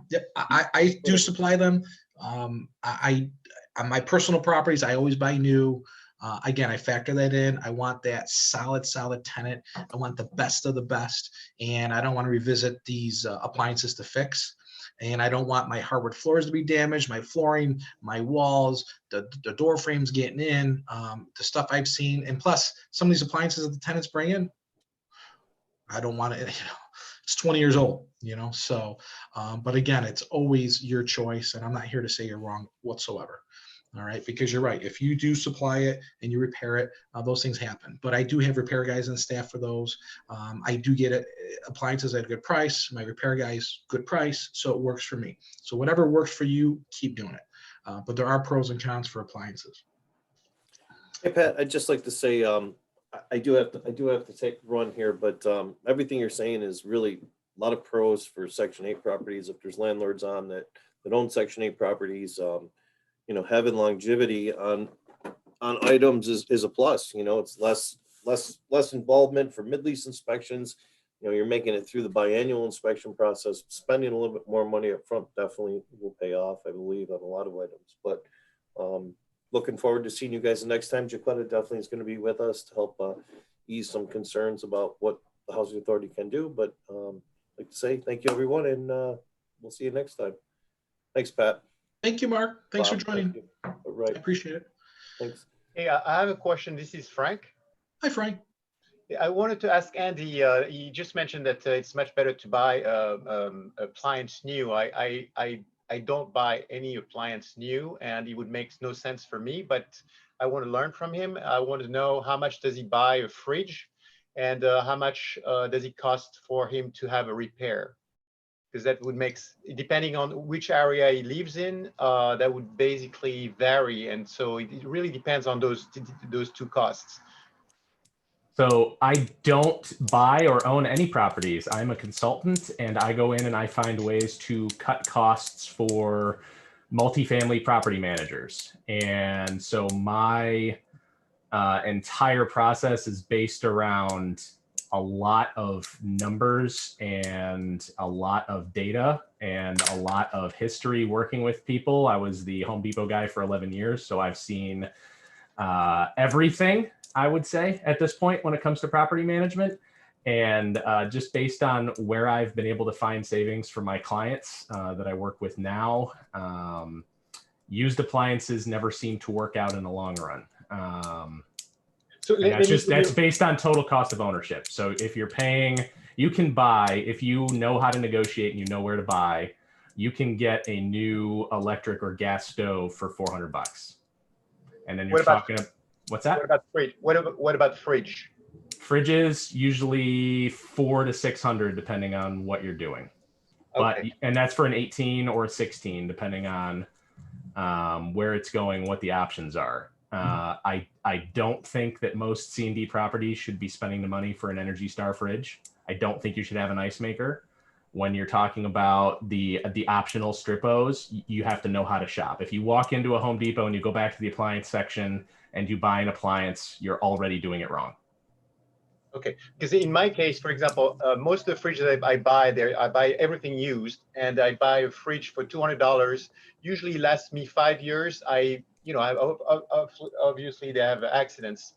Yep, I do supply them. I on my personal properties, I always buy new. Again, I factor that in. I want that solid tenant. I want the best of the best, and I don't want to revisit these appliances to fix. And I don't want my hardwood floors to be damaged, my flooring, my walls, the door frames getting in, the stuff I've seen. And plus, some of these appliances that the tenants bring in, I don't want it. It's 20 years old, so, but again, it's always your choice, and I'm not here to say you're wrong whatsoever. All right, because you're right. If you do supply it and you repair it, those things happen. But I do have repair guys on staff for those. I do get appliances at a good price. My repair guys, good price, so it works for me. So whatever works for you, keep doing it. But there are pros and cons for appliances. Hey Pat, I'd just like to say, I do have to take run here, but everything you're saying is really a lot of pros for Section 8 properties. If there's landlords on that own Section 8 properties, having longevity on items is a plus. It's less involvement for mid-lease inspections. You're making it through the biannual inspection process. Spending a little bit more money up front definitely will pay off, I believe, on a lot of items. But looking forward to seeing you guys the next time. Jaquetta definitely is going to be with us to help ease some concerns about what the Housing Authority can do. But I'd like to say thank you, everyone, and we'll see you next time. Thanks, Pat. Thank you, Mark. Thanks Bob, for joining. thank you. All right. I appreciate it. Thanks. Hey, I have a question. This is Frank. Hi, Frank. I wanted to ask Andy, you just mentioned that it's much better to buy appliance new. I don't buy any appliance new, and it would make no sense for me, but I want to learn from him. I want to know how much does he buy a fridge, and how much does it cost for him to have a repair? Because that would make, depending on which area he lives in, that would basically vary. And so it really depends on those two costs. So I don't buy or own any properties. I'm a consultant, and I go in and I find ways to cut costs for multifamily property managers. And so my entire process is based around a lot of numbers and a lot of data and a lot of history working with people. I was the Home Depot guy for 11 years, so I've seen everything, I would say, at this point when it comes to property management. And just based on where I've been able to find savings for my clients that I work with now, used appliances never seem to work out in the long run. So that's based on total cost of ownership. So if you're paying, you can buy, if you know how to negotiate and you know where to buy, you can get a new electric or gas stove for $400. And then you're What about- talking, what's that? What about fridge? What about fridge? Fridges usually 400 to 600 depending on what you're doing. But Okay. and that's for an 18 or a 16 depending on where it's going, what the options are. I don't think that most C&D properties should be spending the money for an Energy Star fridge. I don't think you should have an ice maker. When you're talking about the optional strip-Os, you have to know how to shop. If you walk into a Home Depot and you go back to the appliance section and you buy an appliance, you're already doing it wrong. Okay, because in my case, for example, most of the fridges that I buy there, I buy everything used, and I buy a fridge for $200. Usually lasts me 5 years. Obviously they have accidents,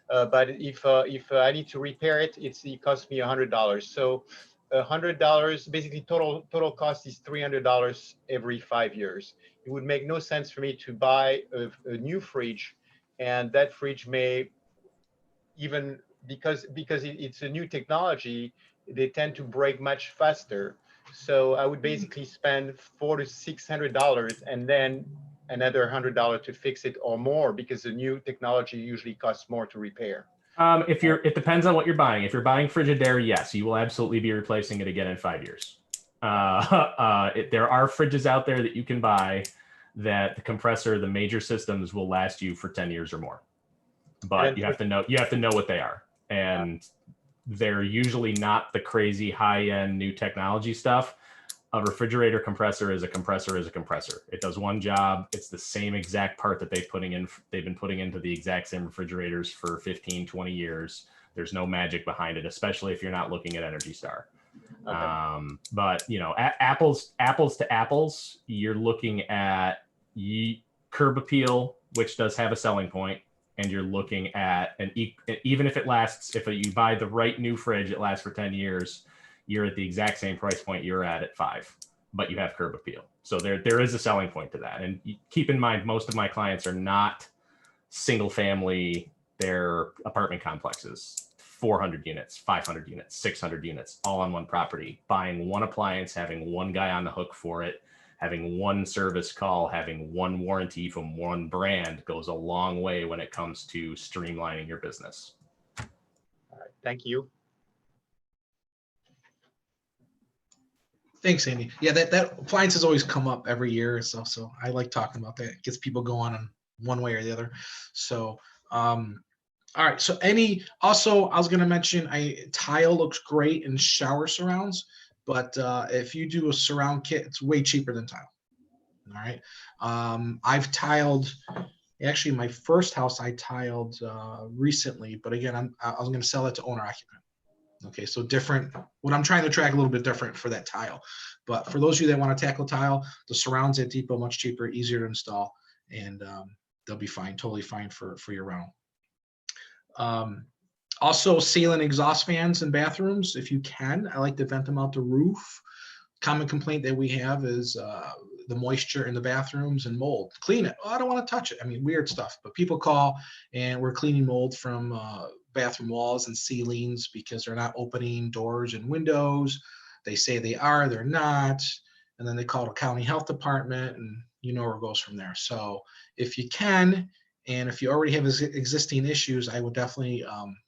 but if I need to repair it, it costs me $100. So $100, basically total cost is $300 every 5 years. It would make no sense for me to buy a new fridge, and that fridge may even because it's a new technology, they tend to break much faster. So I would basically spend $400 to $600 and then another $100 to fix it or more, because the new technology usually costs more to repair. It depends on what you're buying. If you're buying Frigidaire, yes, you will absolutely be replacing it again in 5 years. There are fridges out there that you can buy that the compressor, the major systems will last you for 10 years or more. But you have to know what they are. And they're usually not the crazy high-end new technology stuff. A refrigerator compressor is a compressor is a compressor. It does one job. It's the same exact part that they've been putting into the exact same refrigerators for 15, 20 years. There's no magic behind it, especially if you're not looking at Energy Star. Okay. But apples to apples, you're looking at curb appeal, which does have a selling point. And you're looking at even if you buy the right new fridge, it lasts for 10 years, you're at the exact same price point you're at 5, but you have curb appeal. So there is a selling point to that. And keep in mind, most of my clients are not single family, they're apartment complexes, 400 units, 500 units, 600 units, all on one property, buying one appliance, having one guy on the hook for it, having one service call, having one warranty from one brand goes a long way when it comes to streamlining your business. All right, thank you. Thanks, Andy. Yeah, that appliances always come up every year. So I like talking about that. It gets people going on one way or the other. So, all right. So also, I was going to mention, tile looks great in shower surrounds. But if you do a surround kit, it's way cheaper than tile. All right. I've tiled, actually my first house I tiled recently, but again, I was going to sell it to owner occupant. Okay. So different, what I'm trying to track a little bit different for that tile. But for those of you that want to tackle tile, the surrounds at Depot, much cheaper, easier to install, and they'll be fine, totally fine for your rental. Also, ceiling exhaust fans in bathrooms, if you can. I like to vent them out the roof. Common complaint that we have is the moisture in the bathrooms and mold. Clean it. Oh, I don't want to touch it. I mean, weird stuff. But people call and we're cleaning mold from bathroom walls and ceilings because they're not opening doors and windows. They say they are, they're not. And then they call the county health department, and you know where it goes from there. So if you can, and if you already have existing issues, I would definitely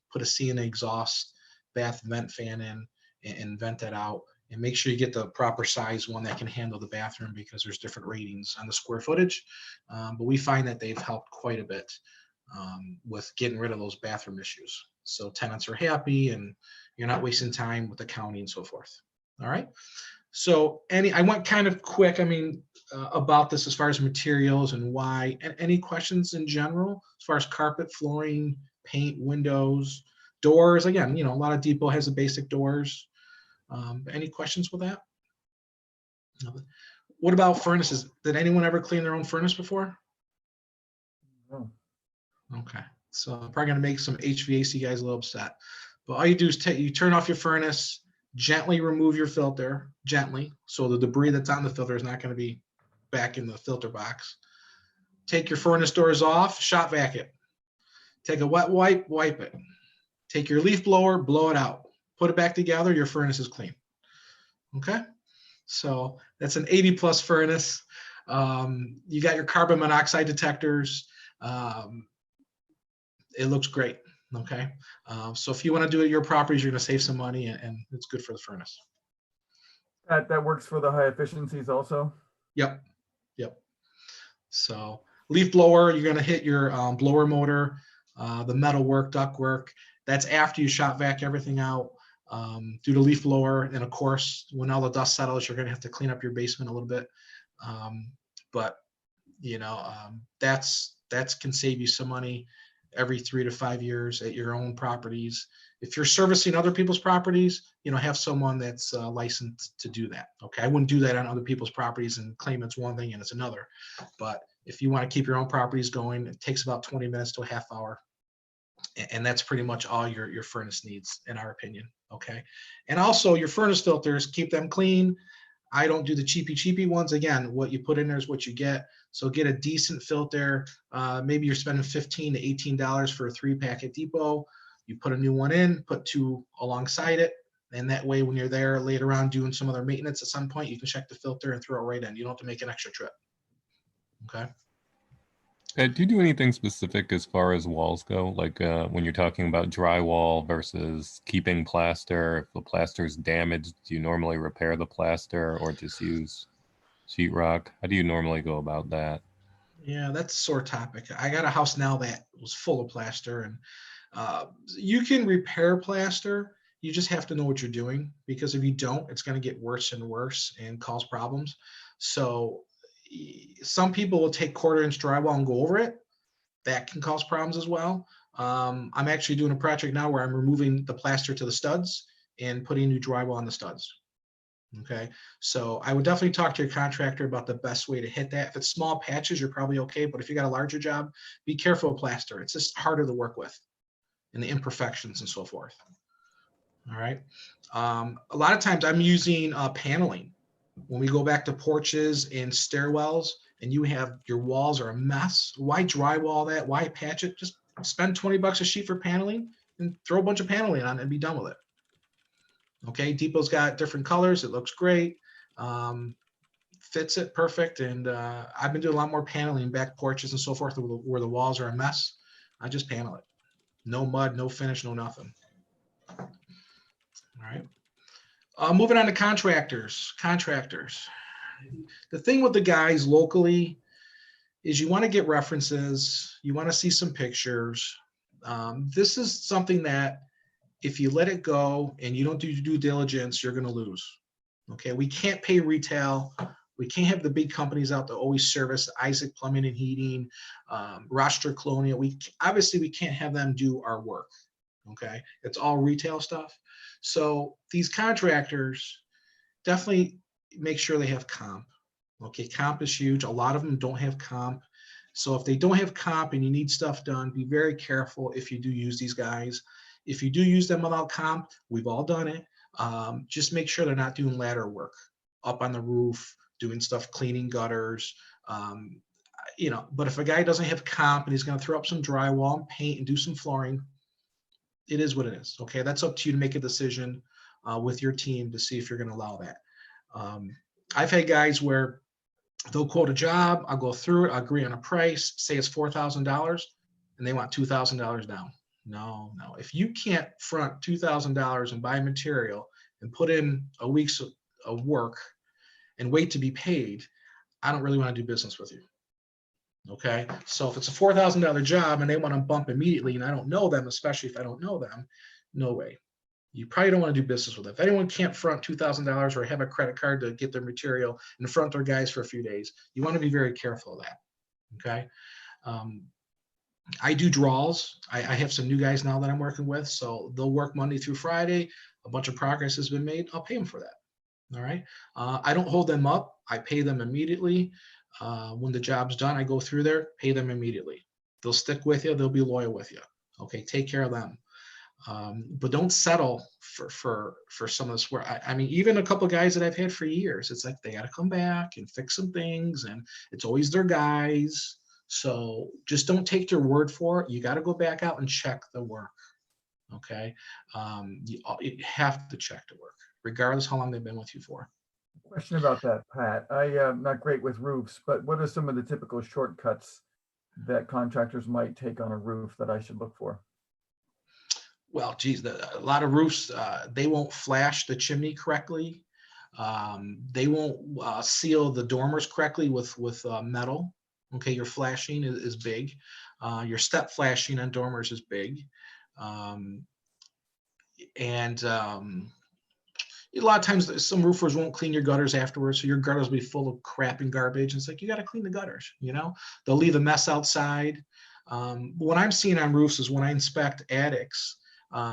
put a ceiling exhaust bath vent fan in and vent that out, and make sure you get the proper size one that can handle the bathroom, because there's different ratings on the square footage. But we find that they've helped quite a bit with getting rid of those bathroom issues. So tenants are happy and you're not wasting time with the county and so forth. All right. So I went kind of quick, about this as far as materials and why. Any questions in general as far as carpet, flooring, paint, windows, doors? Again, a lot of Depot has the basic doors. Any questions with that? What about furnaces? Did anyone ever clean their own furnace before? No. Okay, so I'm probably gonna make some HVAC guys a little upset. But all you do is you turn off your furnace, gently remove your filter, gently, so the debris that's on the filter is not gonna be back in the filter box. Take your furnace doors off, shop vac it. Take a wet wipe, wipe it. Take your leaf blower, blow it out. Put it back together, your furnace is clean. Okay? So that's an 80+ furnace. You got your carbon monoxide detectors. It looks great. Okay. So if you want to do it at your properties, you're going to save some money, and it's good for the furnace. That works for the high efficiencies also? Yep. Yep. So leaf blower, you're going to hit your blower motor, the metal work, duct work. That's after you shop vac everything out. Do the leaf blower. And of course, when all the dust settles, you're going to have to clean up your basement a little bit. But you know, that's can save you some money every 3 to 5 years at your own properties. If you're servicing other people's properties, you know, have someone that's licensed to do that. Okay, I wouldn't do that on other people's properties and claim it's one thing and it's another. But if you want to keep your own properties going, it takes about 20 minutes to a half hour. And that's pretty much all your furnace needs, in our opinion. Okay, and also your furnace filters, keep them clean. I don't do the cheapy ones. Again, what you put in there is what you get. So get a decent filter. Maybe you're spending $15 to $18 for a 3-pack at Depot. You put a new one in, put 2 alongside it. And that way, when you're there later on doing some other maintenance at some point, you can check the filter and throw it right in. You don't have to make an extra trip. Okay. Do you do anything specific as far as walls go? Like when you're talking about drywall versus keeping plaster, if the plaster is damaged, do you normally repair the plaster or just use sheetrock? How do you normally go about that? Yeah, that's a sore topic. I got a house now that was full of plaster, and you can repair plaster. You just have to know what you're doing, because if you don't, it's going to get worse and worse and cause problems. So some people will take 1/4-inch drywall and go over it. That can cause problems as well. I'm actually doing a project now where I'm removing the plaster to the studs and putting new drywall on the studs. Okay, so I would definitely talk to your contractor about the best way to hit that. If it's small patches, you're probably okay, but if you got a larger job, be careful of plaster. It's just harder to work with, and the imperfections and so forth. All right. A lot of times I'm using paneling. When we go back to porches and stairwells, and you have your walls are a mess, why drywall that? Why patch it? Just spend 20 bucks a sheet for paneling and throw a bunch of paneling on it and be done with it. Okay, Depot's got different colors. It looks great. Fits it perfect. And I've been doing a lot more paneling back porches and so forth where the walls are a mess. I just panel it. No mud, no finish, no nothing. All right. Moving on to contractors. The thing with the guys locally is you want to get references. You want to see some pictures. This is something that if you let it go and you don't do due diligence, you're going to lose. Okay, we can't pay retail. We can't have the big companies out there always service Isaac Plumbing and Heating, Rochester Colonial. We can't have them do our work. Okay, it's all retail stuff. So these contractors definitely make sure they have comp. Okay, comp is huge. A lot of them don't have comp. So if they don't have comp and you need stuff done, be very careful if you do use these guys. If you do use them without comp, we've all done it. Just make sure they're not doing ladder work up on the roof, doing stuff, cleaning gutters. You know, but if a guy doesn't have comp and he's going to throw up some drywall and paint and do some flooring, it is what it is. Okay, that's up to you to make a decision with your team to see if you're going to allow that. I've had guys where they'll quote a job, I'll go through it, I'll agree on a price, say it's $4,000, and they want $2,000 down. No. If you can't front $2,000 and buy material and put in a week's of work and wait to be paid, I don't really want to do business with you. Okay, so if it's a $4,000 job and they want to bump immediately and I don't know them, especially if I don't know them, no way. You probably don't want to do business with them. If anyone can't front $2,000 or have a credit card to get their material and front their guys for a few days, you want to be very careful of that. Okay. I do draws. I have some new guys now that I'm working with, so they'll work Monday through Friday. A bunch of progress has been made. I'll pay them for that. All right. I don't hold them up. I pay them immediately. When the job's done, I go through there, pay them immediately. They'll stick with you. They'll be loyal with you. Okay. Take care of them. But don't settle for some of this work. I mean, even a couple of guys that I've had for years, it's like they got to come back and fix some things, and it's always their guys. So just don't take their word for it. You got to go back out and check the work. Okay. You have to check the work, regardless how long they've been with you for. Question about that, Pat. I am not great with roofs, but what are some of the typical shortcuts that contractors might take on a roof that I should look for? Well, geez, a lot of roofs, they won't flash the chimney correctly. They won't seal the dormers correctly with metal. Okay, your flashing is big. Your step flashing on dormers is big. And a lot of times some roofers won't clean your gutters afterwards, so your gutters will be full of crap and garbage. It's like, you got to clean the gutters, you know. They'll leave a mess outside. What I'm seeing on roofs is when I inspect attics,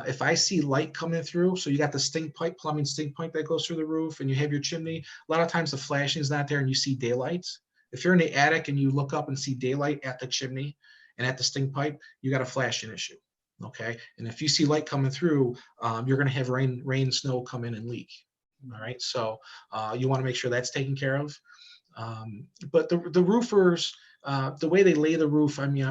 if I see light coming through, so you got the stink pipe, plumbing stink pipe that goes through the roof, and you have your chimney, a lot of times the flashing is not there and you see daylight. If you're in the attic and you look up and see daylight at the chimney and at the stink pipe, you got a flashing issue. Okay, and if you see light coming through, you're going to have rain, snow come in and leak. All right, so you want to make sure that's taken care of. But the roofers, the way they lay the roof, I mean,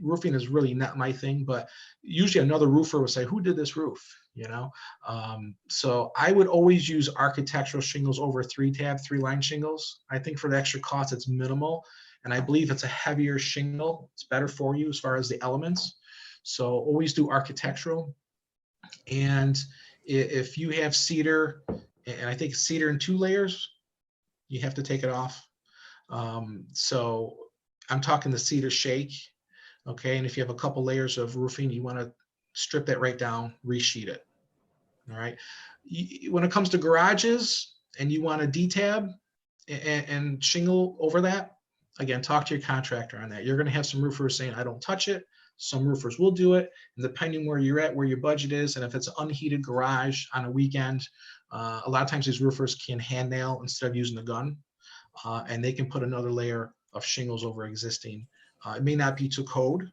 roofing is really not my thing, but usually another roofer will say, who did this roof? You know, so I would always use architectural shingles over 3-line shingles. I think for the extra cost, it's minimal, and I believe it's a heavier shingle. It's better for you as far as the elements. So always do architectural. And if you have cedar, and I think cedar in 2 layers, you have to take it off. So I'm talking the cedar shake. Okay, and if you have a couple layers of roofing, you want to strip that right down, resheet it. All right. When it comes to garages and you want to detab and shingle over that, again, talk to your contractor on that. You're going to have some roofers saying, I don't touch it. Some roofers will do it, and depending where you're at, where your budget is, and if it's an unheated garage on a weekend, a lot of times these roofers can hand nail instead of using the gun, and they can put another layer of shingles over existing. It may not be to code,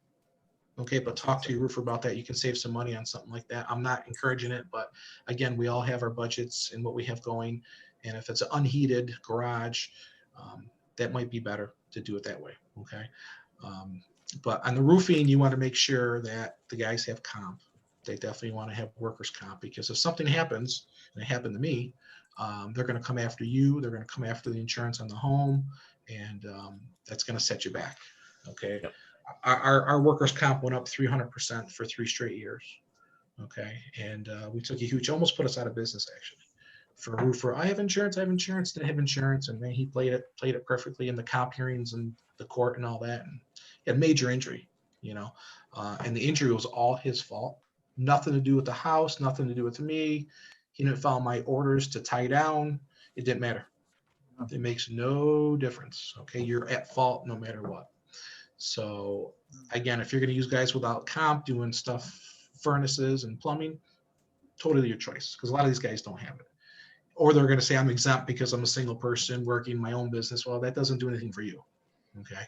okay, but talk to your roofer about that. You can save some money on something like that. I'm not encouraging it, but again, we all have our budgets and what we have going, and if it's an unheated garage, that might be better to do it that way, okay? But on the roofing, you want to make sure that the guys have comp. They definitely want to have workers' comp, because if something happens, and it happened to me, they're going to come after you. They're going to come after the insurance on the home, and that's going to set you back. Okay. Yep. Our workers' comp went up 300% for 3 straight years. Okay. And we took a huge, almost put us out of business actually. For a roofer, I have insurance, didn't have insurance, and man, he played it perfectly in the comp hearings and the court and all that. And he had major injury, you know, and the injury was all his fault. Nothing to do with the house, nothing to do with me. He didn't follow my orders to tie down. It didn't matter. It makes no difference. Okay, you're at fault no matter what. So again, if you're going to use guys without comp doing stuff, furnaces and plumbing, totally your choice, because a lot of these guys don't have it. Or they're going to say, I'm exempt because I'm a single person working my own business. Well, that doesn't do anything for you. Okay.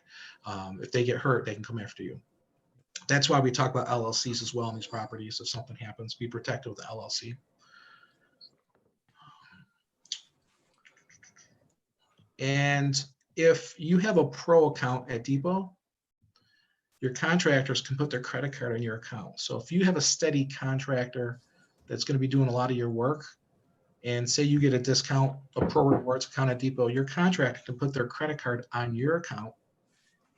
If they get hurt, they can come after you. That's why we talk about LLCs as well in these properties. If something happens, be protected with the LLC. And if you have a pro account at Depot, your contractors can put their credit card on your account. So if you have a steady contractor that's going to be doing a lot of your work, and say you get a discount, a pro rewards account at Depot, your contractor can put their credit card on your account,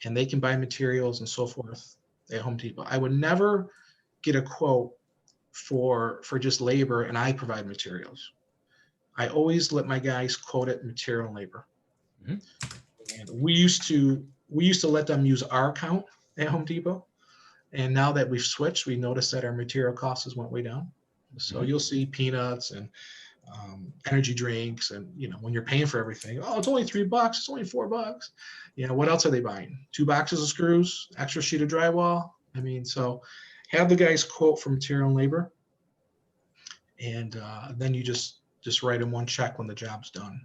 and they can buy materials and so forth at Home Depot. I would never get a quote for just labor and I provide materials. I always let my guys quote it material and labor. Mm-hmm. And we used to let them use our account at Home Depot. And now that we've switched, we noticed that our material costs went way down. So you'll see peanuts and energy drinks, and you know, when you're paying for everything, oh, it's only $3, it's only $4. You know, what else are they buying? 2 boxes of screws, extra sheet of drywall. I mean, so have the guys quote for material and labor, and then you just write them one check when the job's done.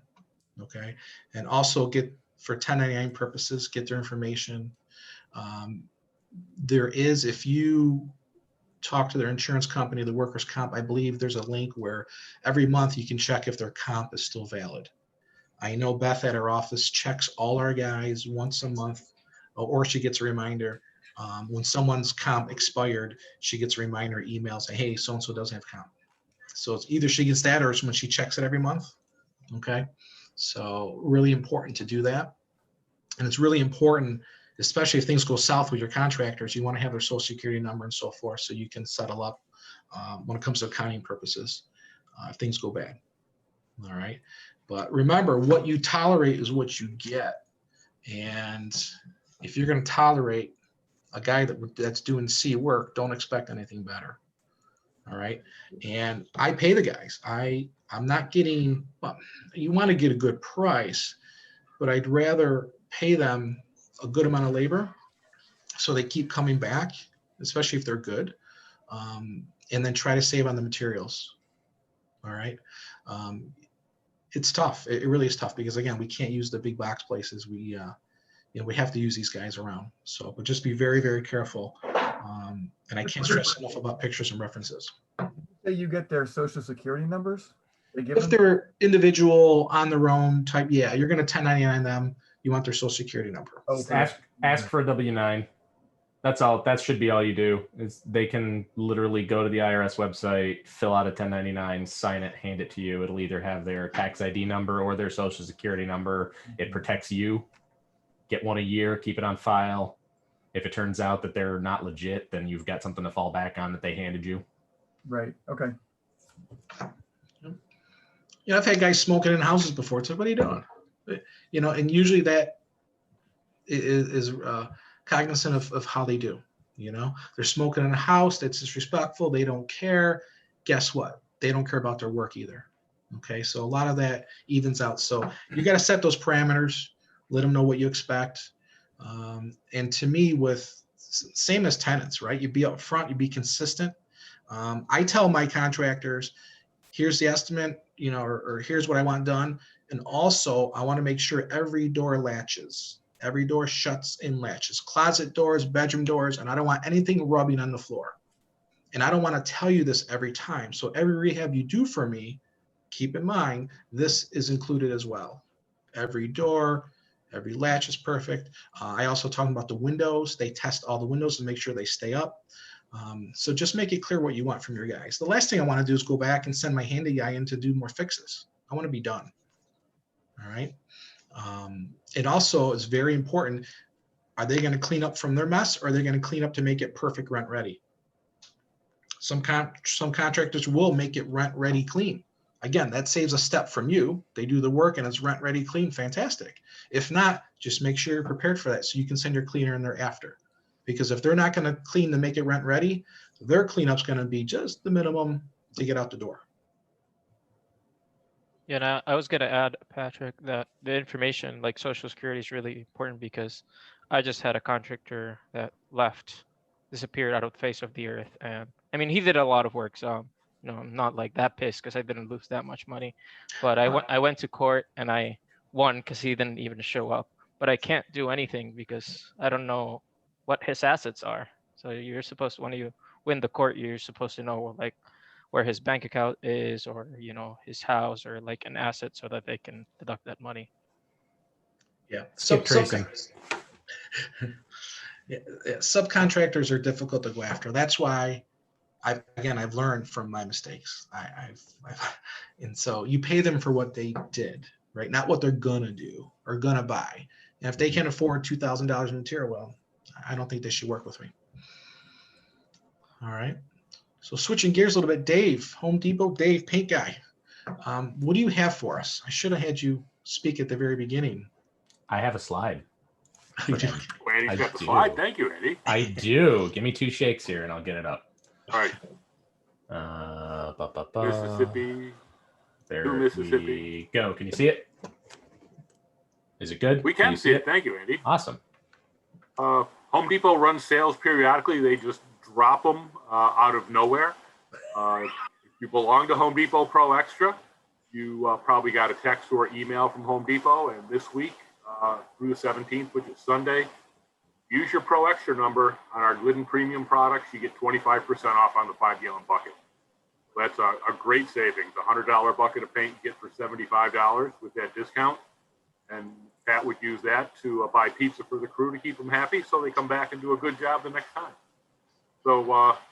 Okay, and also get, for 1099 purposes, get their information. There is, if you talk to their insurance company, the workers' comp, I believe there's a link where every month you can check if their comp is still valid. I know Beth at our office checks all our guys once a month, or she gets a reminder. When someone's comp expired, she gets a reminder email saying, hey, so-and-so doesn't have comp. So it's either she gets that, or it's when she checks it every month. Okay, so really important to do that. And it's really important, especially if things go south with your contractors, you want to have their social security number and so forth, so you can settle up when it comes to accounting purposes if things go bad. All right, but remember, what you tolerate is what you get. And if you're going to tolerate a guy that's doing C work, don't expect anything better. All right, and I pay the guys. I'm not getting, well, you want to get a good price, but I'd rather pay them a good amount of labor so they keep coming back, especially if they're good, and then try to save on the materials. All right. It's tough. It really is tough because, again, we can't use the big box places. We have to use these guys around. So, but just be very, very careful. And I can't stress enough about pictures and references. Say you get their social security numbers? They give If them? they're individual on their own type, yeah, you're going to 1099 them. You want their social security number. Okay. Ask for a W-9. That's all. That should be all you do. Is they can literally go to the IRS website, fill out a 1099, sign it, hand it to you. It'll either have their tax ID number or their social security number. It protects you. Get one a year, keep it on file. If it turns out that they're not legit, then you've got something to fall back on that they handed you. Right, okay. You know, I've had guys smoking in houses before. It's like, what are you doing? You know, and usually that is cognizant of how they do. You know, they're smoking in a house that's disrespectful. They don't care. Guess what? They don't care about their work either. Okay, so a lot of that evens out. So you got to set those parameters. Let them know what you expect. And to me, with same as tenants, right? You be up front, you be consistent. I tell my contractors, here's the estimate, you know, or here's what I want done. And also I want to make sure every door latches, every door shuts and latches, closet doors, bedroom doors, and I don't want anything rubbing on the floor. And I don't want to tell you this every time. So every rehab you do for me, keep in mind, this is included as well. Every door, every latch is perfect. I also talk about the windows. They test all the windows and make sure they stay up. So just make it clear what you want from your guys. The last thing I want to do is go back and send my handy guy in to do more fixes. I want to be done. All right. It also is very important. Are they going to clean up from their mess, or are they going to clean up to make it perfect rent ready? Some contractors will make it rent ready clean. Again, that saves a step from you. They do the work and it's rent ready clean, fantastic. If not, just make sure you're prepared for that so you can send your cleaner in there after. Because if they're not going to clean to make it rent ready, their cleanup's going to be just the minimum to get out the door. Yeah, and I was gonna add, Patrick, that the information like Social Security is really important because I just had a contractor that left, disappeared out of the face of the earth, and I mean he did a lot of work, so you know I'm not like that pissed because I didn't lose that much money, but I went to court and I won because he didn't even show up, but I can't do anything because I don't know what his assets are. So you're supposed to, when you win the court, you're supposed to know like where his bank account is, or you know his house, or like an asset, so that they can deduct that money. Yeah. Skip tracing. Subcontractors are difficult to go after. That's why I've learned from my mistakes. And so you pay them for what they did, right? Not what they're gonna do or gonna buy. And if they can't afford $2,000 in material, well, I don't think they should work with me. All right. So switching gears a little bit, Dave, Home Depot, Dave, paint guy. What do you have for us? I should have had you speak at the very beginning. I have a slide. Andy's got the slide. Thank you, Andy. I do. Give me 2 shakes here and I'll get it up. All right. Mississippi. There Mississippi. we go. Can you see it? Is it good? We can you see it. Thank you, Andy. Awesome. Home Depot runs sales periodically. They just drop them out of nowhere. If you belong to Home Depot Pro Extra, you probably got a text or email from Home Depot. And this week through the 17th, which is Sunday, use your Pro Extra number on our Glidden Premium products. You get 25% off on the 5-gallon bucket. So that's a great savings. A $100 bucket of paint you get for $75 with that discount. And Pat would use that to buy pizza for the crew to keep them happy, so they come back and do a good job the next time. So,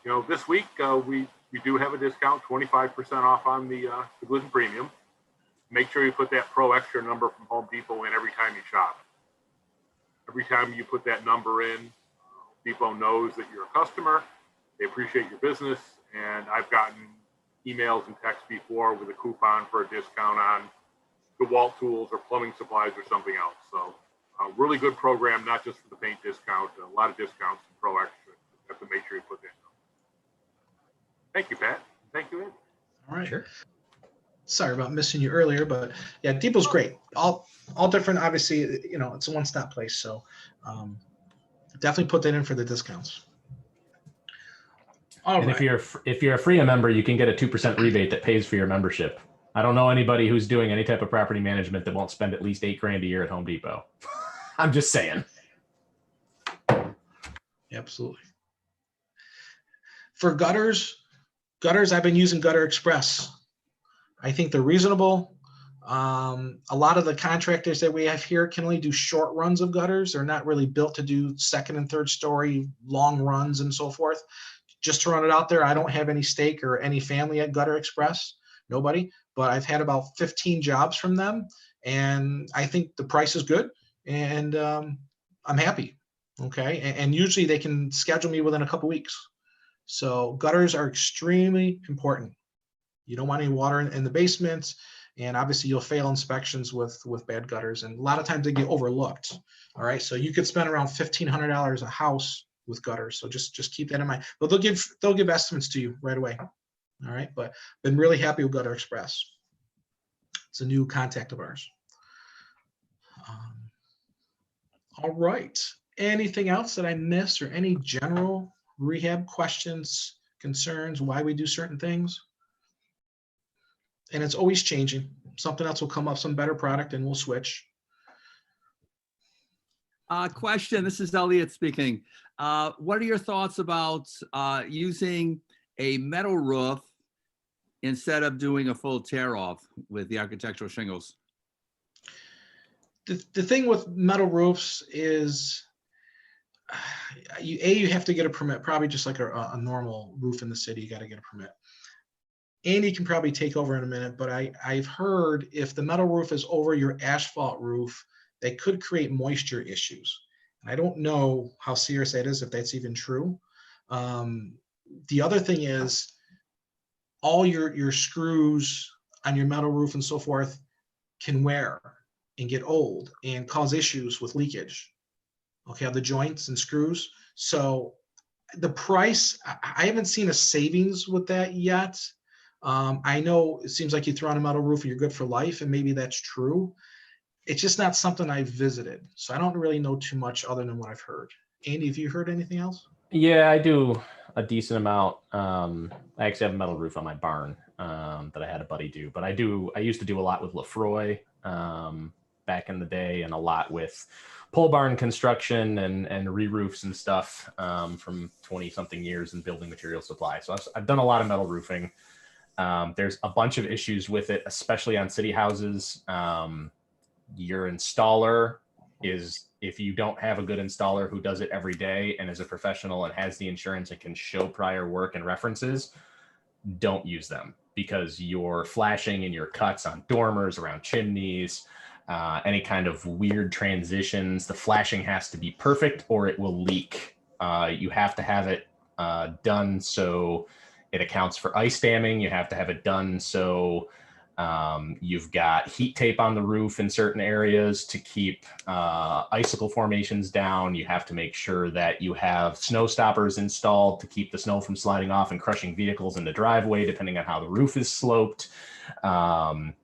you know, this week we do have a discount, 25% off on the Glidden Premium. make sure you put that Pro Extra number from Home Depot in every time you shop. Every time you put that number in, Home Depot knows that you're a customer. They appreciate your business. And I've gotten emails and texts before with a coupon for a discount on DeWalt tools or plumbing supplies or something else. So a really good program, not just for the paint discount, a lot of discounts in Pro Extra. You have to make sure you put that in. Thank you, Pat. Thank you, Ed. All right. Sure. Sorry about missing you earlier, but yeah, Depot's great. All different, obviously, you know, it's a one-stop place. So definitely put that in for the discounts. All And right. if you're a FFREIA member, you can get a 2% rebate that pays for your membership. I don't know anybody who's doing any type of property management that won't spend at least $8,000 a year at Home Depot. I'm just saying. Absolutely. For gutters, I've been using Gutter Express. I think they're reasonable. A lot of the contractors that we have here can only do short runs of gutters. They're not really built to do second and third story long runs and so forth. Just to run it out there, I don't have any stake or any family at Gutter Express, nobody, but I've had about 15 jobs from them, and I think the price is good, and I'm happy. Okay, and usually they can schedule me within a couple weeks. So gutters are extremely important. You don't want any water in the basement, and obviously you'll fail inspections with bad gutters, and a lot of times they get overlooked. All right, so you could spend around $1,500 a house with gutters, so just keep that in mind. But they'll give estimates to you right away. All right, but been really happy with Gutter Express. It's a new contact of ours. All right, anything else that I missed, or any general rehab questions, concerns, why we do certain things? And it's always changing. Something else will come up, some better product, and we'll switch. Question, this is Elliot speaking. What are your thoughts about using a metal roof instead of doing a full tear off with the architectural shingles? The thing with metal roofs is you have to get a permit, probably just like a normal roof in the city. You got to get a permit. Andy can probably take over in a minute, but I've heard if the metal roof is over your asphalt roof, that could create moisture issues. And I don't know how serious that is, if that's even true. The other thing is all your screws on your metal roof and so forth can wear and get old and cause issues with leakage. Okay, of the joints and screws. So the price, I haven't seen a savings with that yet. I know it seems like you throw on a metal roof and you're good for life, and maybe that's true. It's just not something I've visited. So I don't really know too much other than what I've heard. Andy, have you heard anything else? Yeah, I do a decent amount. I actually have a metal roof on my barn that I had a buddy do, but I used to do a lot with Lefroy back in the day, and a lot with pole barn construction and re-roofs and stuff from 20 something years in building material supply. So I've done a lot of metal roofing. There's a bunch of issues with it, especially on city houses. Your installer is, if you don't have a good installer who does it every day and is a professional and has the insurance and can show prior work and references, don't use them, because your flashing and your cuts on dormers, around chimneys, any kind of weird transitions, the flashing has to be perfect or it will leak. You have to have it done so it accounts for ice damming. You have to have it done so you've got heat tape on the roof in certain areas to keep icicle formations down. You have to make sure that you have snow stoppers installed to keep the snow from sliding off and crushing vehicles in the driveway, depending on how the roof is sloped. Going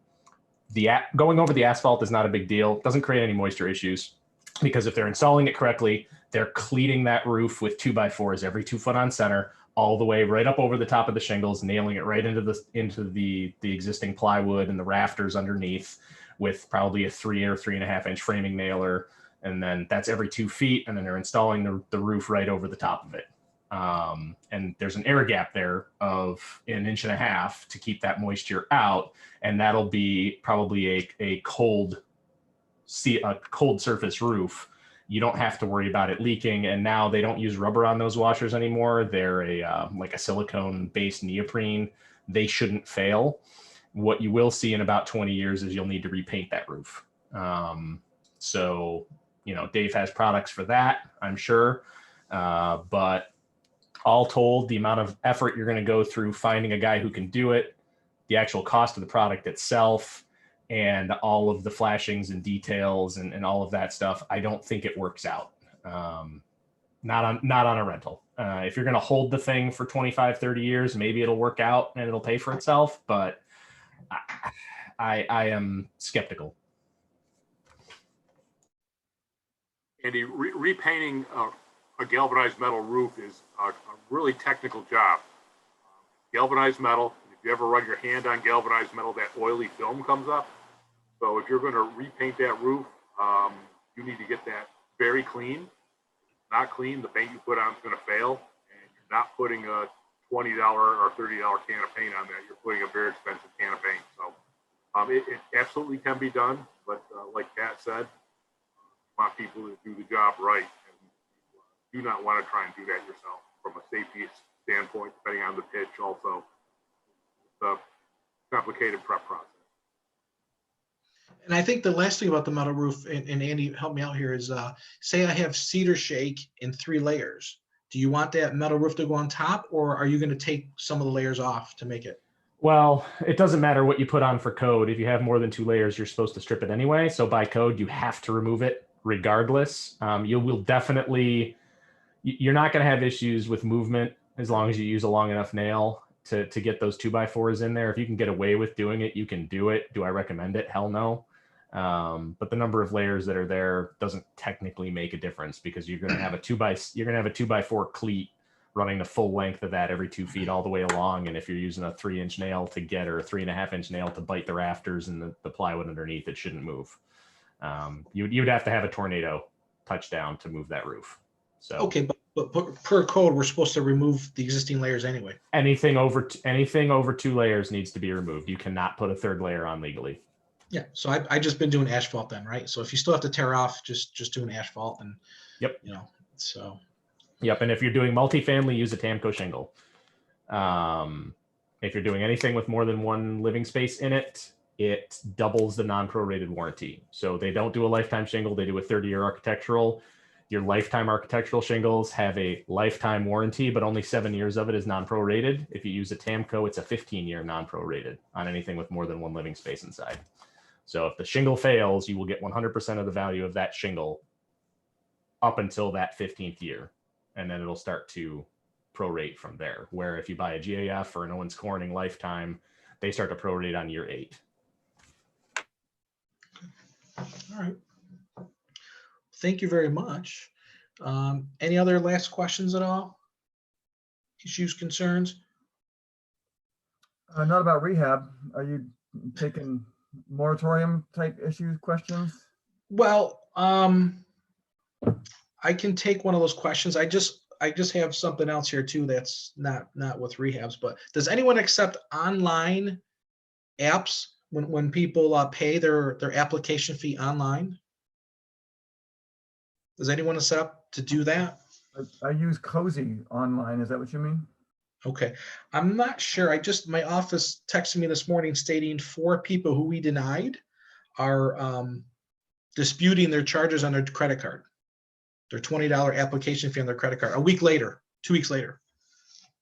over the asphalt is not a big deal. It doesn't create any moisture issues, because if they're installing it correctly, they're cleating that roof with 2x4s every 2 foot on center, all the way right up over the top of the shingles, nailing it right into the existing plywood and the rafters underneath, with probably a 3 or 3.5 inch framing nailer. And then that's every 2 feet. And then they're installing the roof right over the top of it. And there's an air gap there of 1.5 inches to keep that moisture out. And that'll be probably a cold surface roof. You don't have to worry about it leaking. And now they don't use rubber on those washers anymore. They're like a silicone based neoprene. They shouldn't fail. What you will see in about 20 years is you'll need to repaint that roof. So, Dave has products for that, I'm sure. But all told, the amount of effort you're going to go through finding a guy who can do it, the actual cost of the product itself, and all of the flashings and details and all of that stuff, I don't think it works out. Not on a rental. If you're going to hold the thing for 25, 30 years, maybe it'll work out and it'll pay for itself, but I am skeptical. Andy, repainting a galvanized metal roof is a really technical job. Galvanized metal, if you ever run your hand on galvanized metal, that oily film comes up. So if you're going to repaint that roof, you need to get that very clean. Not clean, the paint you put on is going to fail, and you're not putting a $20 or $30 can of paint on that. You're putting a very expensive can of paint. So it absolutely can be done, but like Pat said, you want people to do the job right, and you do not want to try and do that yourself from a safety standpoint, depending on the pitch. Also, it's a complicated prep process. And I think the last thing about the metal roof, and Andy, help me out here, is say I have cedar shake in 3 layers. Do you want that metal roof to go on top, or are you going to take some of the layers off to make it? Well, it doesn't matter what you put on for code. If you have more than 2 layers, you're supposed to strip it anyway. So by code, you have to remove it regardless. You will definitely, you're not going to have issues with movement as long as you use a long enough nail to get those 2x4s in there. If you can get away with doing it, you can do it. Do I recommend it? Hell no. But the number of layers that are there doesn't technically make a difference, because you're going to have a 2x4 cleat running the full length of that every 2 feet all the way along. And if you're using a 3-inch nail to get, or a 3.5-inch nail to bite the rafters and the plywood underneath, it shouldn't move. You'd have to have a tornado touchdown to move that roof. So okay, but per code, we're supposed to remove the existing layers anyway. Anything over 2 layers needs to be removed. You cannot put a 3rd layer on legally. Yeah, so I just been doing asphalt then, right? So if you still have to tear off, just doing asphalt, and yep, so yep. And if you're doing multifamily, use a Tamco shingle. If you're doing anything with more than 1 living space in it, it doubles the non-prorated warranty. So they don't do a lifetime shingle; they do a 30-year architectural. Your lifetime architectural shingles have a lifetime warranty, but only 7 years of it is non-prorated. If you use a Tamco, it's a 15-year non-prorated on anything with more than 1 living space inside. So if the shingle fails, you will get 100% of the value of that shingle up until that 15th year. And then it'll start to prorate from there. Where if you buy a GAF or an Owens Corning lifetime, they start to prorate on year 8. all right. Thank you very much. Any other last questions at all? Issues, concerns? Not about rehab. Are you taking moratorium type issues, questions? Well, I can take one of those questions. I just have something else here too that's not with rehabs, but does anyone accept online apps when people pay their application fee online? Does anyone accept to do that? I use Cozy online. Is that what you mean? Okay, I'm not sure. My office texted me this morning stating 4 people who we denied are disputing their charges on their credit card, their $20 application fee on their credit card, a week later, 2 weeks later.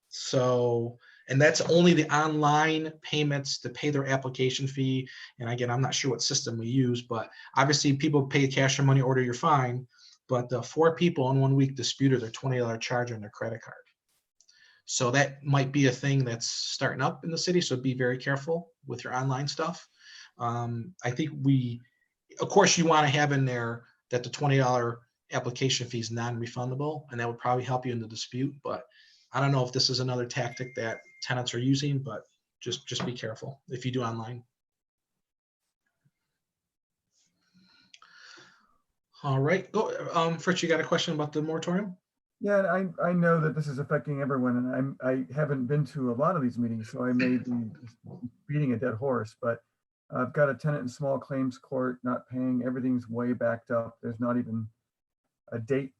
So, and that's only the online payments to pay their application fee. And again, I'm not sure what system we use, but obviously people pay cash or money order, you're fine. But the 4 people in 1 week disputed their $20 charge on their credit card. So that might be a thing that's starting up in the city. So be very careful with your online stuff. I think of course, you want to have in there that the $20 application fee is non-refundable, and that would probably help you in the dispute. But I don't know if this is another tactic that tenants are using, but just be careful if you do online. All right, go, Fritz, you got a question about the moratorium? Yeah, I know that this is affecting everyone, and I haven't been to a lot of these meetings, so I may be just beating a dead horse, but I've got a tenant in small claims court not paying. Everything's way backed up. There's not even a date.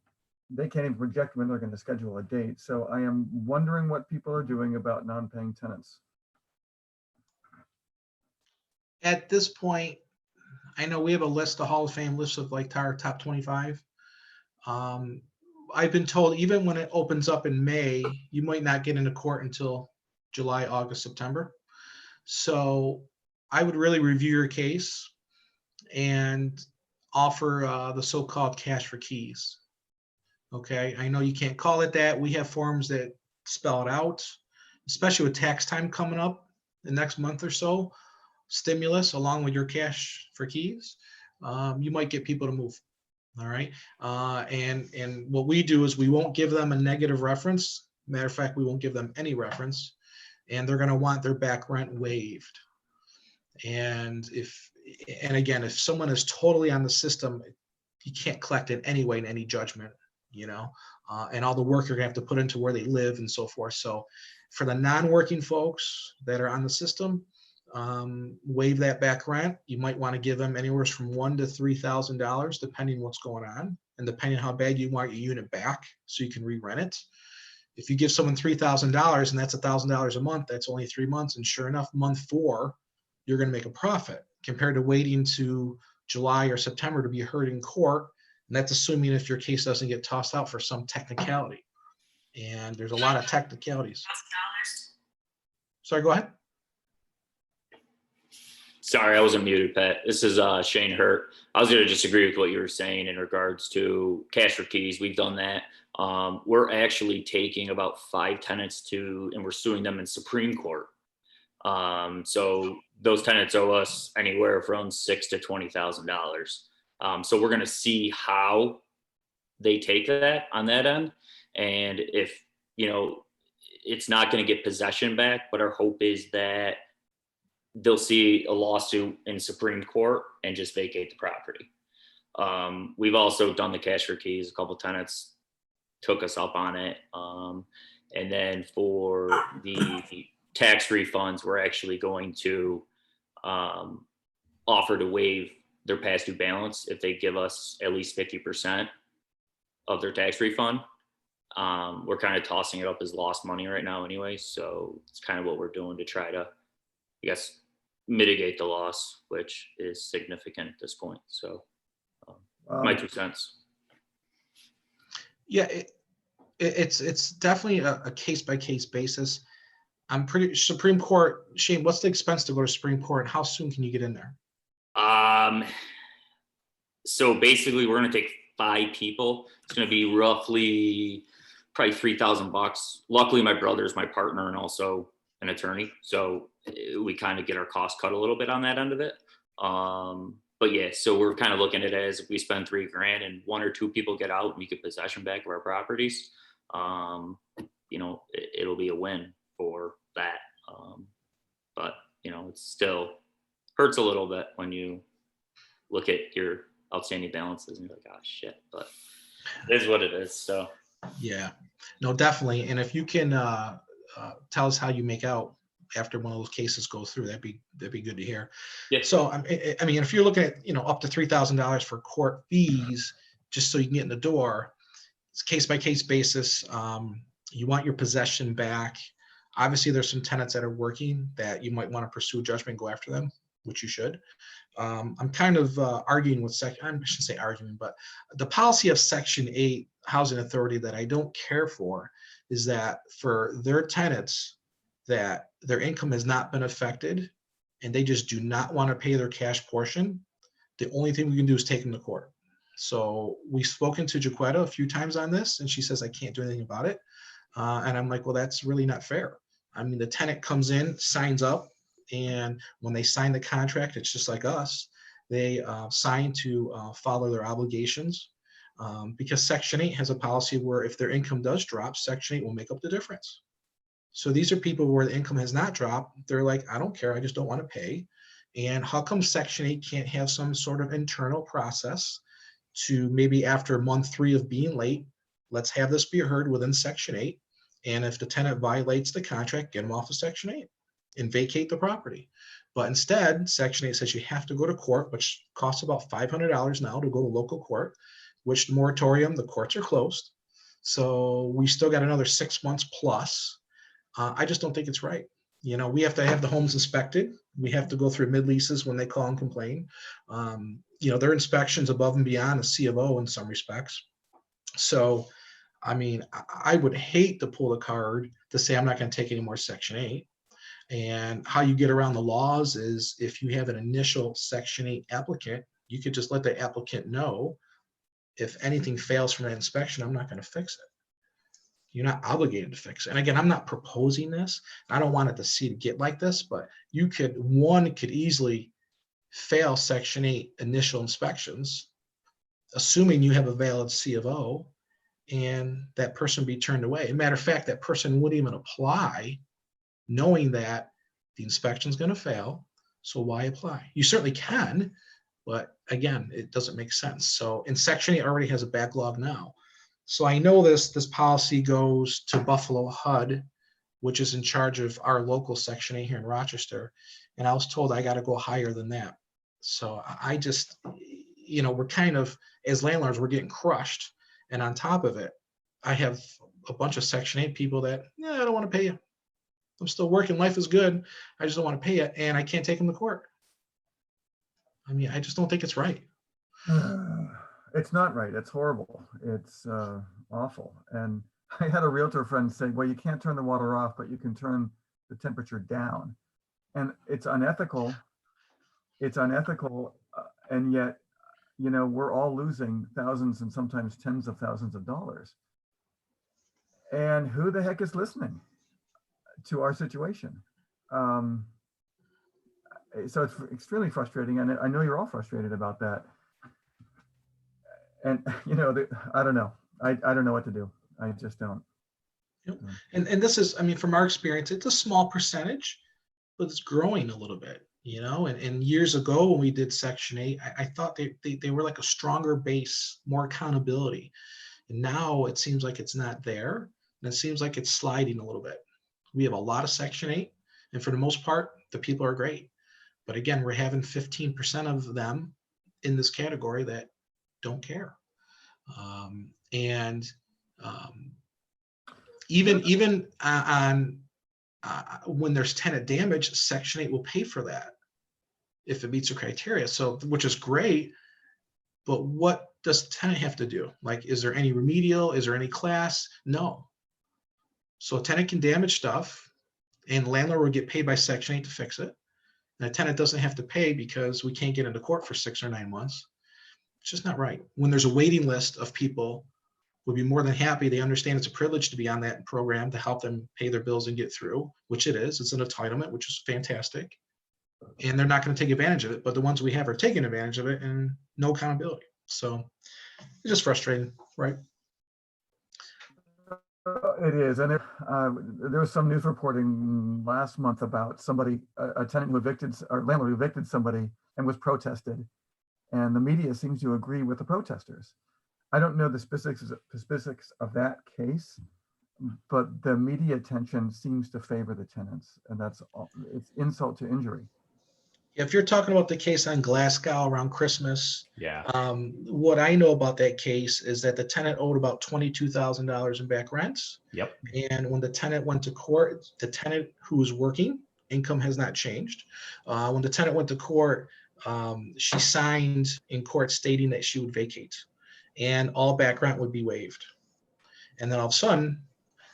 They can't even project when they're going to schedule a date. So I am wondering what people are doing about non-paying tenants. At this point, I know we have a list, a Hall of Fame list of like our top 25. I've been told even when it opens up in May, you might not get into court until July, August, September. So I would really review your case and offer the so-called cash for keys. Okay, I know you can't call it that. We have forms that spell it out, especially with tax time coming up the next month or so, stimulus along with your cash for keys. You might get people to move. All right. And what we do is we won't give them a negative reference. Matter of fact, we won't give them any reference, and they're going to want their back rent waived. And again, if someone is totally on the system, you can't collect it anyway in any judgment, and all the work you're gonna have to put into where they live and so forth. So for the non-working folks that are on the system, waive that back rent. You might want to give them anywhere from $1,000 to $3,000, depending what's going on and depending on how bad you want your unit back, so you can re-rent it. If you give someone $3,000 and that's $1,000 a month, that's only 3 months. And sure enough, month 4, you're going to make a profit compared to waiting to July or September to be heard in court. And that's assuming if your case doesn't get tossed out for some technicality. And there's a lot of technicalities. Sorry, go ahead. Sorry, I wasn't muted, Pat. This is Shane Hurt. I was going to disagree with what you were saying in regards to cash for keys. We've done that. We're actually taking about 5 tenants and we're suing them in Supreme Court. So those tenants owe us anywhere from $6,000 to $20,000. So we're going to see how they take that on that end. And if, it's not going to get possession back, but our hope is that they'll see a lawsuit in Supreme Court and just vacate the property. We've also done the cash for keys. A couple tenants took us up on it. And then for the tax refunds, we're actually going to offer to waive their past due balance if they give us at least 50% of their tax refund. We're kind of tossing it up as lost money right now anyway. So it's kind of what we're doing to try to, I guess, mitigate the loss, which is significant at this point. So my 2 cents. Yeah, it's definitely a case-by-case basis. I'm pretty Supreme Court. Shane, what's the expense to go to Supreme Court, and how soon can you get in there? So basically, we're going to take 5 people. It's going to be roughly probably $3,000. Luckily, my brother's my partner and also an attorney, so we kind of get our cost cut a little bit on that end of it. But yeah, so we're kind of looking at it as if we spend $3,000 and 1 or 2 people get out and we get possession back of our properties, it'll be a win for that. But it still hurts a little bit when you look at your outstanding balances and you're like, oh shit, but it is what it is. So yeah, no, definitely. And if you can tell us how you make out after one of those cases goes through, that'd be good to hear. Yeah. So I mean, if you're looking at up to $3,000 for court fees just so you can get in the door, it's case by case basis. You want your possession back. Obviously, there's some tenants that are working that you might want to pursue judgment and go after them, which you should. I'm kind of arguing with I shouldn't say arguing, but the policy of Section 8 Housing Authority that I don't care for is that for their tenants that their income has not been affected and they just do not want to pay their cash portion, the only thing we can do is take them to court. So we've spoken to Jaquetta a few times on this, and she says, I can't do anything about it. And I'm like, well, that's really not fair. I mean, the tenant comes in, signs up, and when they sign the contract, it's just like us. They sign to follow their obligations because Section 8 has a policy where if their income does drop, Section 8 will make up the difference. So these are people where the income has not dropped. They're like, I don't care. I just don't want to pay. And how come Section 8 can't have some sort of internal process to maybe after month 3 of being late, let's have this be heard within Section 8. And if the tenant violates the contract, get them off of Section 8 and vacate the property. But instead, Section 8 says you have to go to court, which costs about $500 now to go to local court, which the moratorium, the courts are closed. So we still got another 6 months plus. I just don't think it's right. You know, we have to have the homes inspected. We have to go through mid-leases when they call and complain. You know, their inspections above and beyond a C of O in some respects. So, I mean, I would hate to pull the card to say I'm not going to take any more Section 8. And how you get around the laws is if you have an initial Section 8 applicant, you could just let the applicant know if anything fails from an inspection, I'm not going to fix it. You're not obligated to fix it. And again, I'm not proposing this. I don't want it to get like this, but one could easily fail Section 8 initial inspections, assuming you have a valid C of O, and that person be turned away. As a matter of fact, that person wouldn't even apply knowing that the inspection is going to fail. So why apply? You certainly can, but again, it doesn't make sense. So in Section 8 already has a backlog now. So I know this policy goes to Buffalo HUD, which is in charge of our local Section 8 here in Rochester. And I was told I got to go higher than that. So I just, you know, we're kind of, as landlords, we're getting crushed. And on top of it, I have a bunch of Section 8 people that, I don't want to pay you. I'm still working. Life is good. I just don't want to pay it. And I can't take them to court. I mean, I just don't think it's right. It's not right. It's horrible. It's awful. And I had a realtor friend say, well, you can't turn the water off, but you can turn the temperature down. And it's unethical. It's unethical. And yet, you know, we're all losing thousands and sometimes tens of thousands of dollars. And who the heck is listening to our situation? So it's extremely frustrating. And I know you're all frustrated about that. And, you know, I don't know. I don't know what to do. I just don't. Yep. And this is, I mean, from our experience, it's a small percentage, but it's growing a little bit, you know, and years ago when we did Section 8, I thought they were like a stronger base, more accountability. And now it seems like it's not there. And it seems like it's sliding a little bit. We have a lot of Section 8, and for the most part, the people are great. But again, we're having 15% of them in this category that don't care. Even on when there's tenant damage, Section 8 will pay for that if it meets the criteria. So, which is great, but what does the tenant have to do? Like, is there any remedial? Is there any class? No. So a tenant can damage stuff, and landlord will get paid by Section 8 to fix it. And a tenant doesn't have to pay because we can't get into court for 6 or 9 months. It's just not right. When there's a waiting list of people, would be more than happy. They understand it's a privilege to be on that program to help them pay their bills and get through, which it is. It's an entitlement, which is fantastic. And they're not going to take advantage of it. But the ones we have are taking advantage of it and no accountability. So it's just frustrating, right? It is. And there was some news reporting last month about somebody, a tenant who evicted, or landlord who evicted somebody and was protested. And the media seems to agree with the protesters. I don't know the specifics of that case, but the media attention seems to favor the tenants, and it's insult to injury. If you're talking about the case on Glasgow around Christmas, yeah. What I know about that case is that the tenant owed about $22,000 in back rents. Yep. And when the tenant went to court, the tenant who was working, income has not changed. When the tenant went to court, she signed in court stating that she would vacate and all back rent would be waived. And then all of a sudden,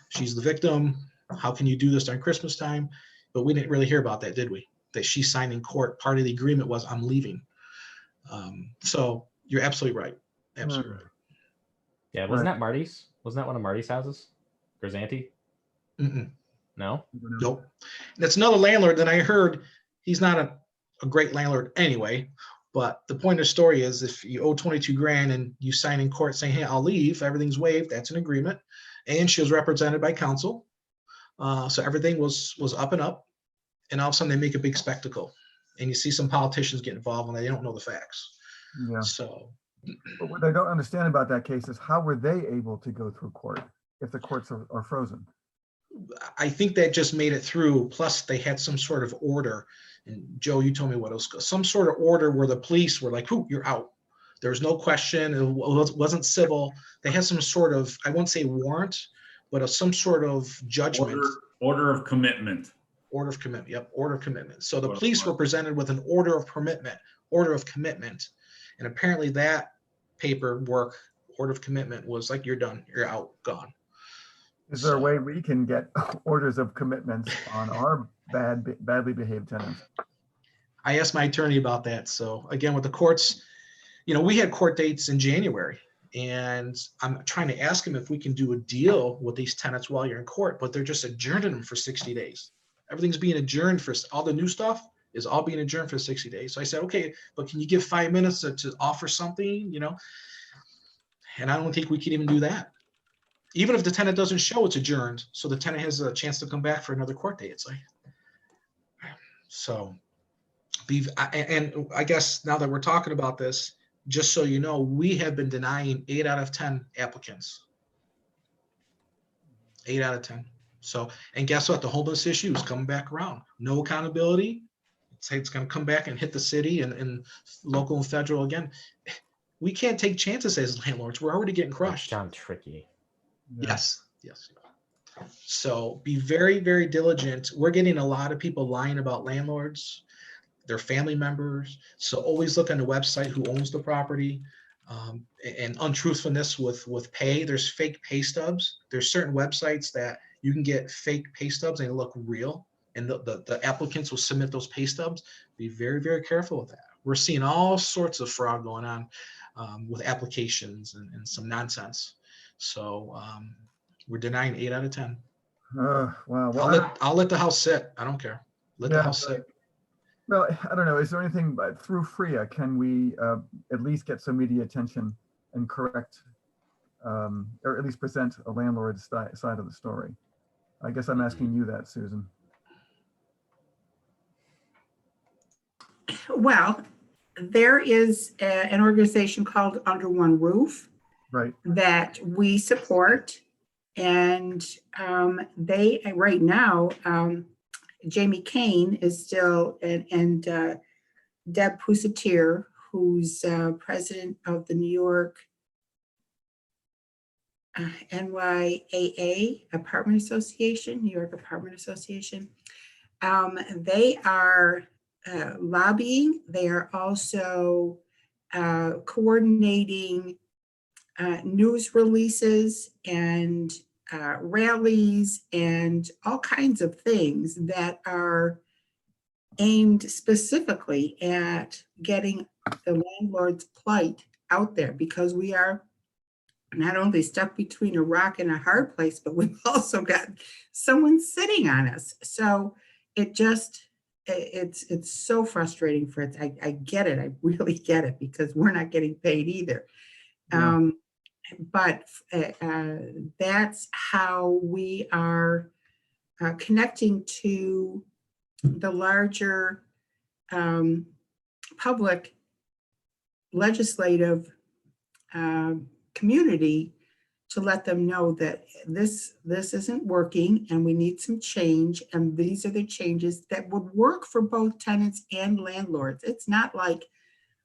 she's the victim. How can you do this during Christmas time? But we didn't really hear about that, did we? That she signed in court. Part of the agreement was I'm leaving. So you're absolutely right. Absolutely right. Yeah, wasn't that Marty's? Wasn't that one of Marty's houses? Grzanti? Mm-mm. No? Nope. That's another landlord that I heard. He's not a great landlord anyway. But the point of the story is if you owe 22 grand and you sign in court saying, hey, I'll leave, everything's waived, that's an agreement. And she was represented by counsel. So everything was up and up. And all of a sudden they make a big spectacle. And you see some politicians get involved when they don't know the facts. Yeah. So. But what I don't understand about that case is how were they able to go through court if the courts are frozen? I think that just made it through. Plus they had some sort of order. And Joe, you told me what else, some sort of order where the police were like, "Whoo, you're out." There was no question. It wasn't civil. They had some sort of, I won't say warrant, but some sort of judgment. Order of commitment. Order of commitment. Yep, order of commitment. So the Order of police were commitment. presented with an order of commitment, and apparently that paperwork, order of commitment, was like, you're done, you're out, gone. Is there a So- way we can get orders of commitments on our badly behaved tenants? I asked my attorney about that. So again, with the courts, we had court dates in January, and I'm trying to ask him if we can do a deal with these tenants while you're in court, but they're just adjourning them for 60 days. Everything's being adjourned for all the new stuff is all being adjourned for 60 days. So I said, okay, but can you give 5 minutes to offer something, And I don't think we can even do that. Even if the tenant doesn't show, it's adjourned. So the tenant has a chance to come back for another court date. It's like, so. And I guess now that we're talking about this, just so you know, we have been denying 8 out of 10 applicants. 8 out of 10. So, and guess what? The homeless issue is coming back around. No accountability. It's going to come back and hit the city and local and federal again. We can't take chances as landlords. We're already getting crushed. John Tricky. Yes. So be very, very diligent. We're getting a lot of people lying about landlords, their family members. So always look on the website who owns the property, and untruthfulness with pay. There's fake pay stubs. There's certain websites that you can get fake pay stubs and they look real, and the applicants will submit those pay stubs. Be very, very careful with that. We're seeing all sorts of fraud going on with applications and some nonsense. So we're denying 8 out of 10. Wow. Well, I'll let the house sit. I don't care. Let the house sit. Well, I don't know. Is there anything through FFREIA, can we at least get some media attention and correct, or at least present a landlord's side of the story? I guess I'm asking you that, Susan. Well, there is an organization called Under One Roof. Right. That we support, and they right now, Jamie Kane is still, and Deb Pusatier, who's president of the New York NYAA Apartment Association, New York Apartment Association. They are lobbying. They are also coordinating news releases and rallies and all kinds of things that are aimed specifically at getting the landlord's plight out there, because we are not only stuck between a rock and a hard place, but we've also got someone sitting on us. So it's so frustrating for it. I get it. I really get it, because we're not getting paid either. Yeah. But that's how we are connecting to the larger public legislative community, to let them know that this isn't working and we need some change, and these are the changes that would work for both tenants and landlords. It's not like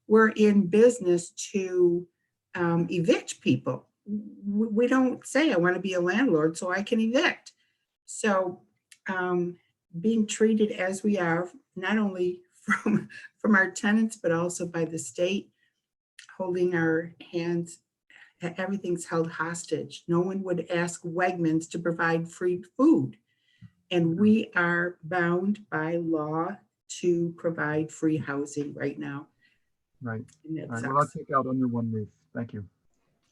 we're in business to evict people. We don't say, I want to be a landlord so I can evict. So being treated as we are, not only from our tenants, but also by the state, holding our hands, everything's held hostage. No one would ask Wegmans to provide free food. And we are bound by law to provide free housing right now. Right. All right. Well, I'll check out Under One Roof. Thank you.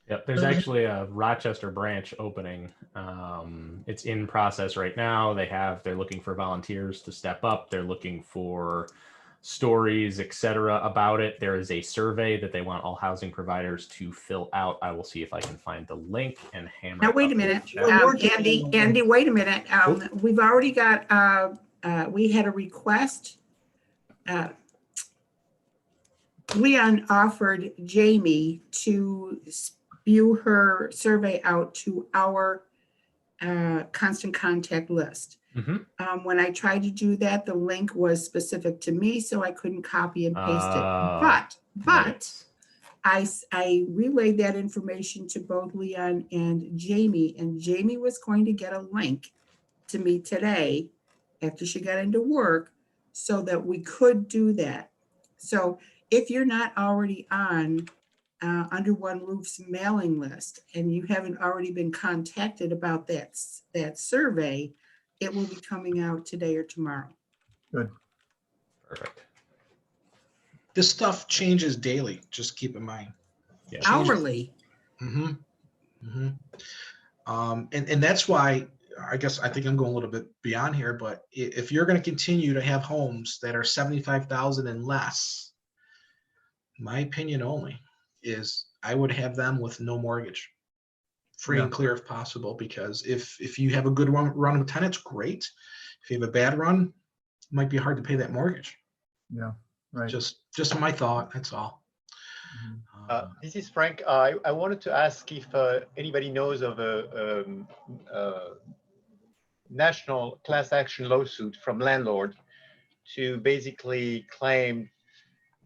Yep, there's actually a Rochester branch opening. It's in process right now. They're looking for volunteers to step up. They're looking for stories, etc. about it. There is a survey that they want all housing providers to fill out. I will see if I can find the link and hammer. Now wait a minute, Andy, wait a minute. We've already got, we had a request. Leon offered Jamie to spew her survey out to our constant contact list. Mm-hmm. When I tried to do that, the link was specific to me, so I couldn't copy and paste it. But I relayed that information to both Leon and Jamie was going to get a link to me today after she got into work so that we could do that. So if you're not already on Under One Roof's mailing list and you haven't already been contacted about that survey, it will be coming out today or tomorrow. Good. Perfect. This stuff changes daily, just keep in mind. Yeah. Hourly. Mm-hmm. Mm-hmm. And that's why I think I'm going a little bit beyond here, but if you're going to continue to have homes that are 75,000 and less, my opinion only is I would have them with no mortgage, free and clear if possible, because if you have a good run of tenants, great. If you have a bad run, it might be hard to pay that mortgage. Yeah, right. Just my thought, that's all. This is Frank. I wanted to ask if anybody knows of a national class action lawsuit from landlord to basically claim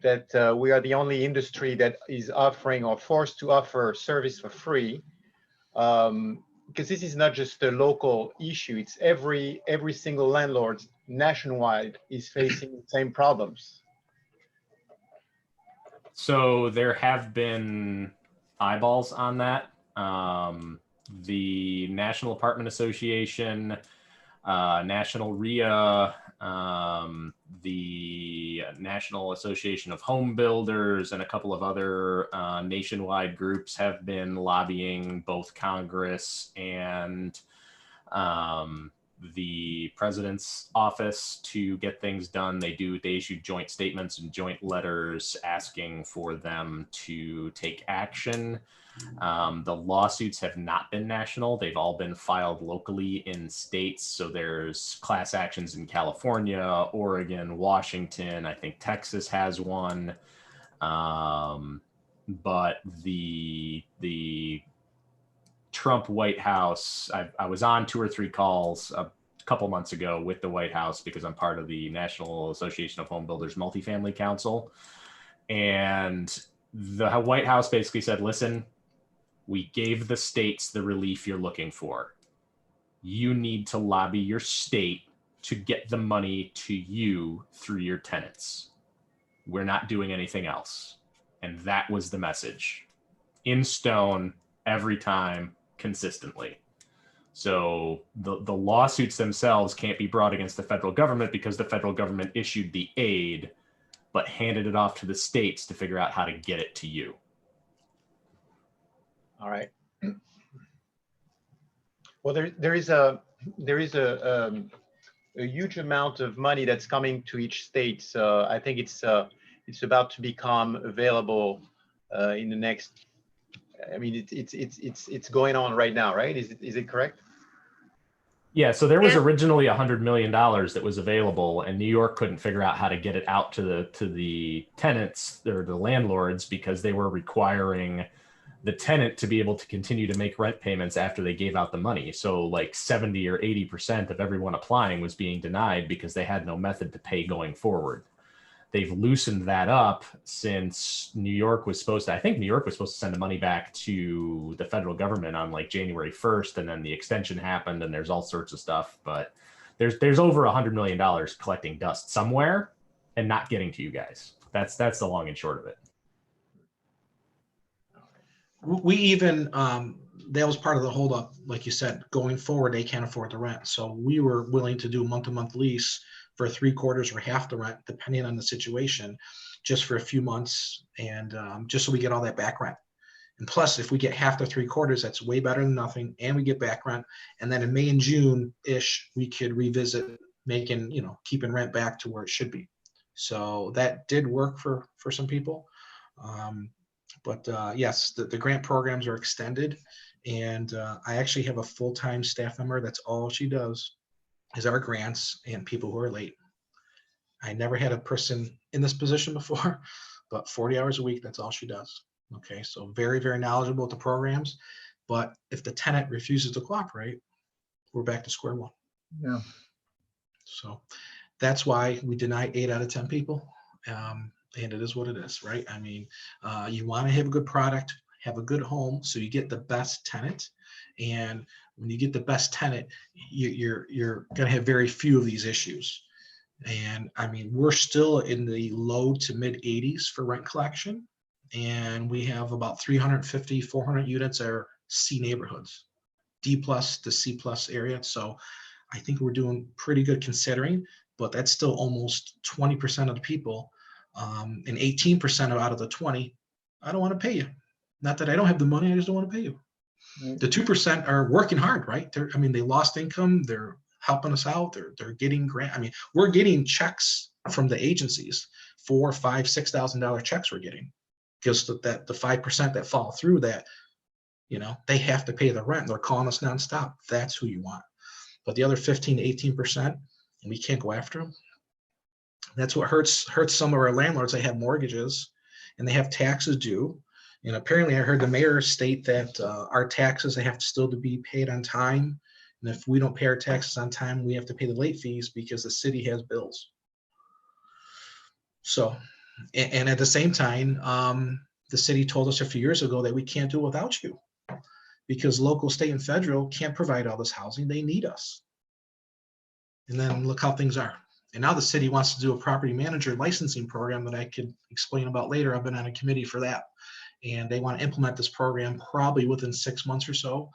that we are the only industry that is offering or forced to offer service for free. Because this is not just a local issue, it's every single landlord nationwide is facing the same problems. So there have been eyeballs on that. The National Apartment Association, National REIA, the National Association of Home Builders, and a couple of other nationwide groups have been lobbying both Congress and the president's office to get things done. They issue joint statements and joint letters asking for them to take action. The lawsuits have not been national. They've all been filed locally in states. So there's class actions in California, Oregon, Washington. I think Texas has one. But the Trump White House, I was on 2 or 3 calls a couple months ago with the White House because I'm part of the National Association of Home Builders Multifamily Council. And the White House basically said, listen, we gave the states the relief you're looking for. You need to lobby your state to get the money to you through your tenants. We're not doing anything else. And that was the message. In stone, every time, consistently. So the lawsuits themselves can't be brought against the federal government because the federal government issued the aid, but handed it off to the states to figure out how to get it to you. All right. Well, there is a huge amount of money that's coming to each state. So I think it's about to become available in the next. I mean, it's going on right now, right? Is it correct? Yeah, so there was originally $100 million that was available, and New York couldn't figure out how to get it out to the tenants or the landlords because they were requiring the tenant to be able to continue to make rent payments after they gave out the money. So like 70 or 80% of everyone applying was being denied because they had no method to pay going forward. They've loosened that up since New York was supposed to, I think New York was supposed to send the money back to the federal government on like January 1st, and then the extension happened and there's all sorts of stuff, but there's over $100 million collecting dust somewhere and not getting to you guys. That's the long and short of it. We even, that was part of the holdup, like you said, going forward, they can't afford the rent. So we were willing to do a month-to-month lease for 3/4 or half the rent, depending on the situation, just for a few months, and just so we get all that back rent. And plus, if we get half to 3/4, that's way better than nothing, and we get back rent. And then in May and June-ish, we could revisit making, keeping rent back to where it should be. So that did work for some people. But yes, the grant programs are extended, and I actually have a full-time staff member. That's all she does is our grants and people who are late. I never had a person in this position before, but 40 hours a week, that's all she does. Okay, so very, very knowledgeable with the programs. But if the tenant refuses to cooperate, we're back to square one. Yeah. So that's why we deny 8 out of 10 people. And it is what it is, right? I mean, you want to have a good product, have a good home, so you get the best tenant. And when you get the best tenant, you're going to have very few of these issues. And I mean, we're still in the low to mid 80s for rent collection. And we have about 350, 400 units are C neighborhoods, D plus to C plus area. So I think we're doing pretty good considering, but that's still almost 20% of the people. And 18% out of the 20, I don't want to pay you. Not that I don't have the money, I just don't want to pay you. Right. The 2% are working hard, right? I mean, they lost income, they're helping us out, they're getting grant. I mean, we're getting checks from the agencies, $4,000, $5,000, $6,000 checks we're getting. Because that the 5% that fall through that, you know, they have to pay the rent. They're calling us nonstop. That's who you want. But the other 15 to 18%, we can't go after them. That's what hurts some of our landlords. They have mortgages and they have taxes due. And apparently I heard the mayor state that our taxes, they have to still to be paid on time. And if we don't pay our taxes on time, we have to pay the late fees because the city has bills. So, and at the same time, the city told us a few years ago that we can't do it without you because local, state, and federal can't provide all this housing. They need us. And then look how things are. And now the city wants to do a property manager licensing program that I could explain about later. I've been on a committee for that. And they want to implement this program probably within 6 months or so,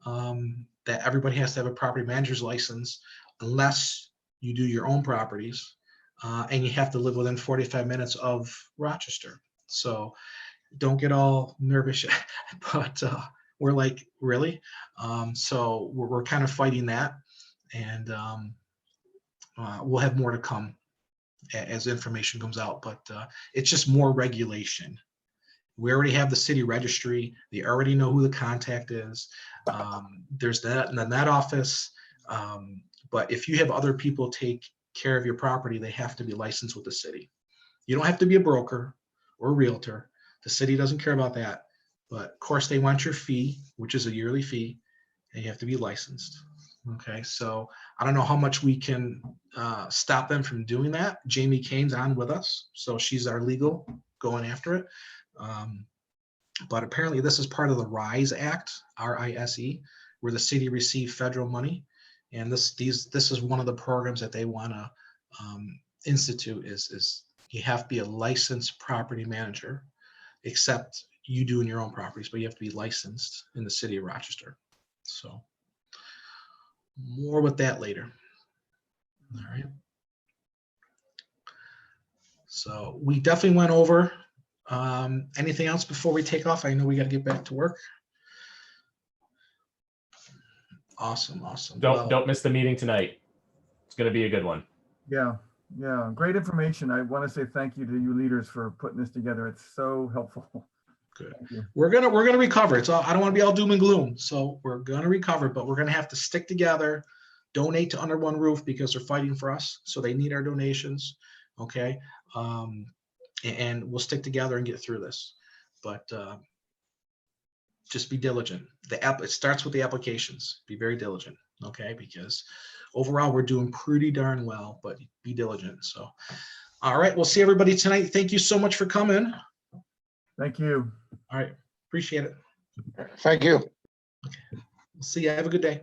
that everybody has to have a property manager's license unless you do your own properties, and you have to live within 45 minutes of Rochester. So don't get all nervous, but we're like, really? So we're kind of fighting that, and we'll have more to come as information comes out, but it's just more regulation. We already have the city registry. They already know who the contact is. There's that in the net office. But if you have other people take care of your property, they have to be licensed with the city. You don't have to be a broker or a realtor. The city doesn't care about that. But of course, they want your fee, which is a yearly fee, and you have to be licensed. Okay, so I don't know how much we can stop them from doing that. Jamie Kane's on with us, so she's our legal going after it. But apparently this is part of the RISE Act, R-I-S-E, where the city received federal money. And this is one of the programs that they want to institute is you have to be a licensed property manager, except you do in your own properties, but you have to be licensed in the city of Rochester. So more with that later. All right. So we definitely went over. Anything else before we take off? I know we got to get back to work. Awesome. Don't miss the meeting tonight. It's going to be a good one. Yeah, great information. I want to say thank you to you leaders for putting this together. It's so helpful. Good. We're gonna recover. It's all, I don't want to be all doom and gloom. So we're gonna recover, but we're gonna have to stick together, donate to Under One Roof because they're fighting for us. So they need our donations. Okay. And we'll stick together and get through this. But just be diligent. It starts with the applications. Be very diligent, okay? Because overall we're doing pretty darn well, but be diligent. So, all right, we'll see everybody tonight. Thank you so much for coming. Thank you. All right, appreciate it. Thank you. Okay. We'll see you. Have a good day.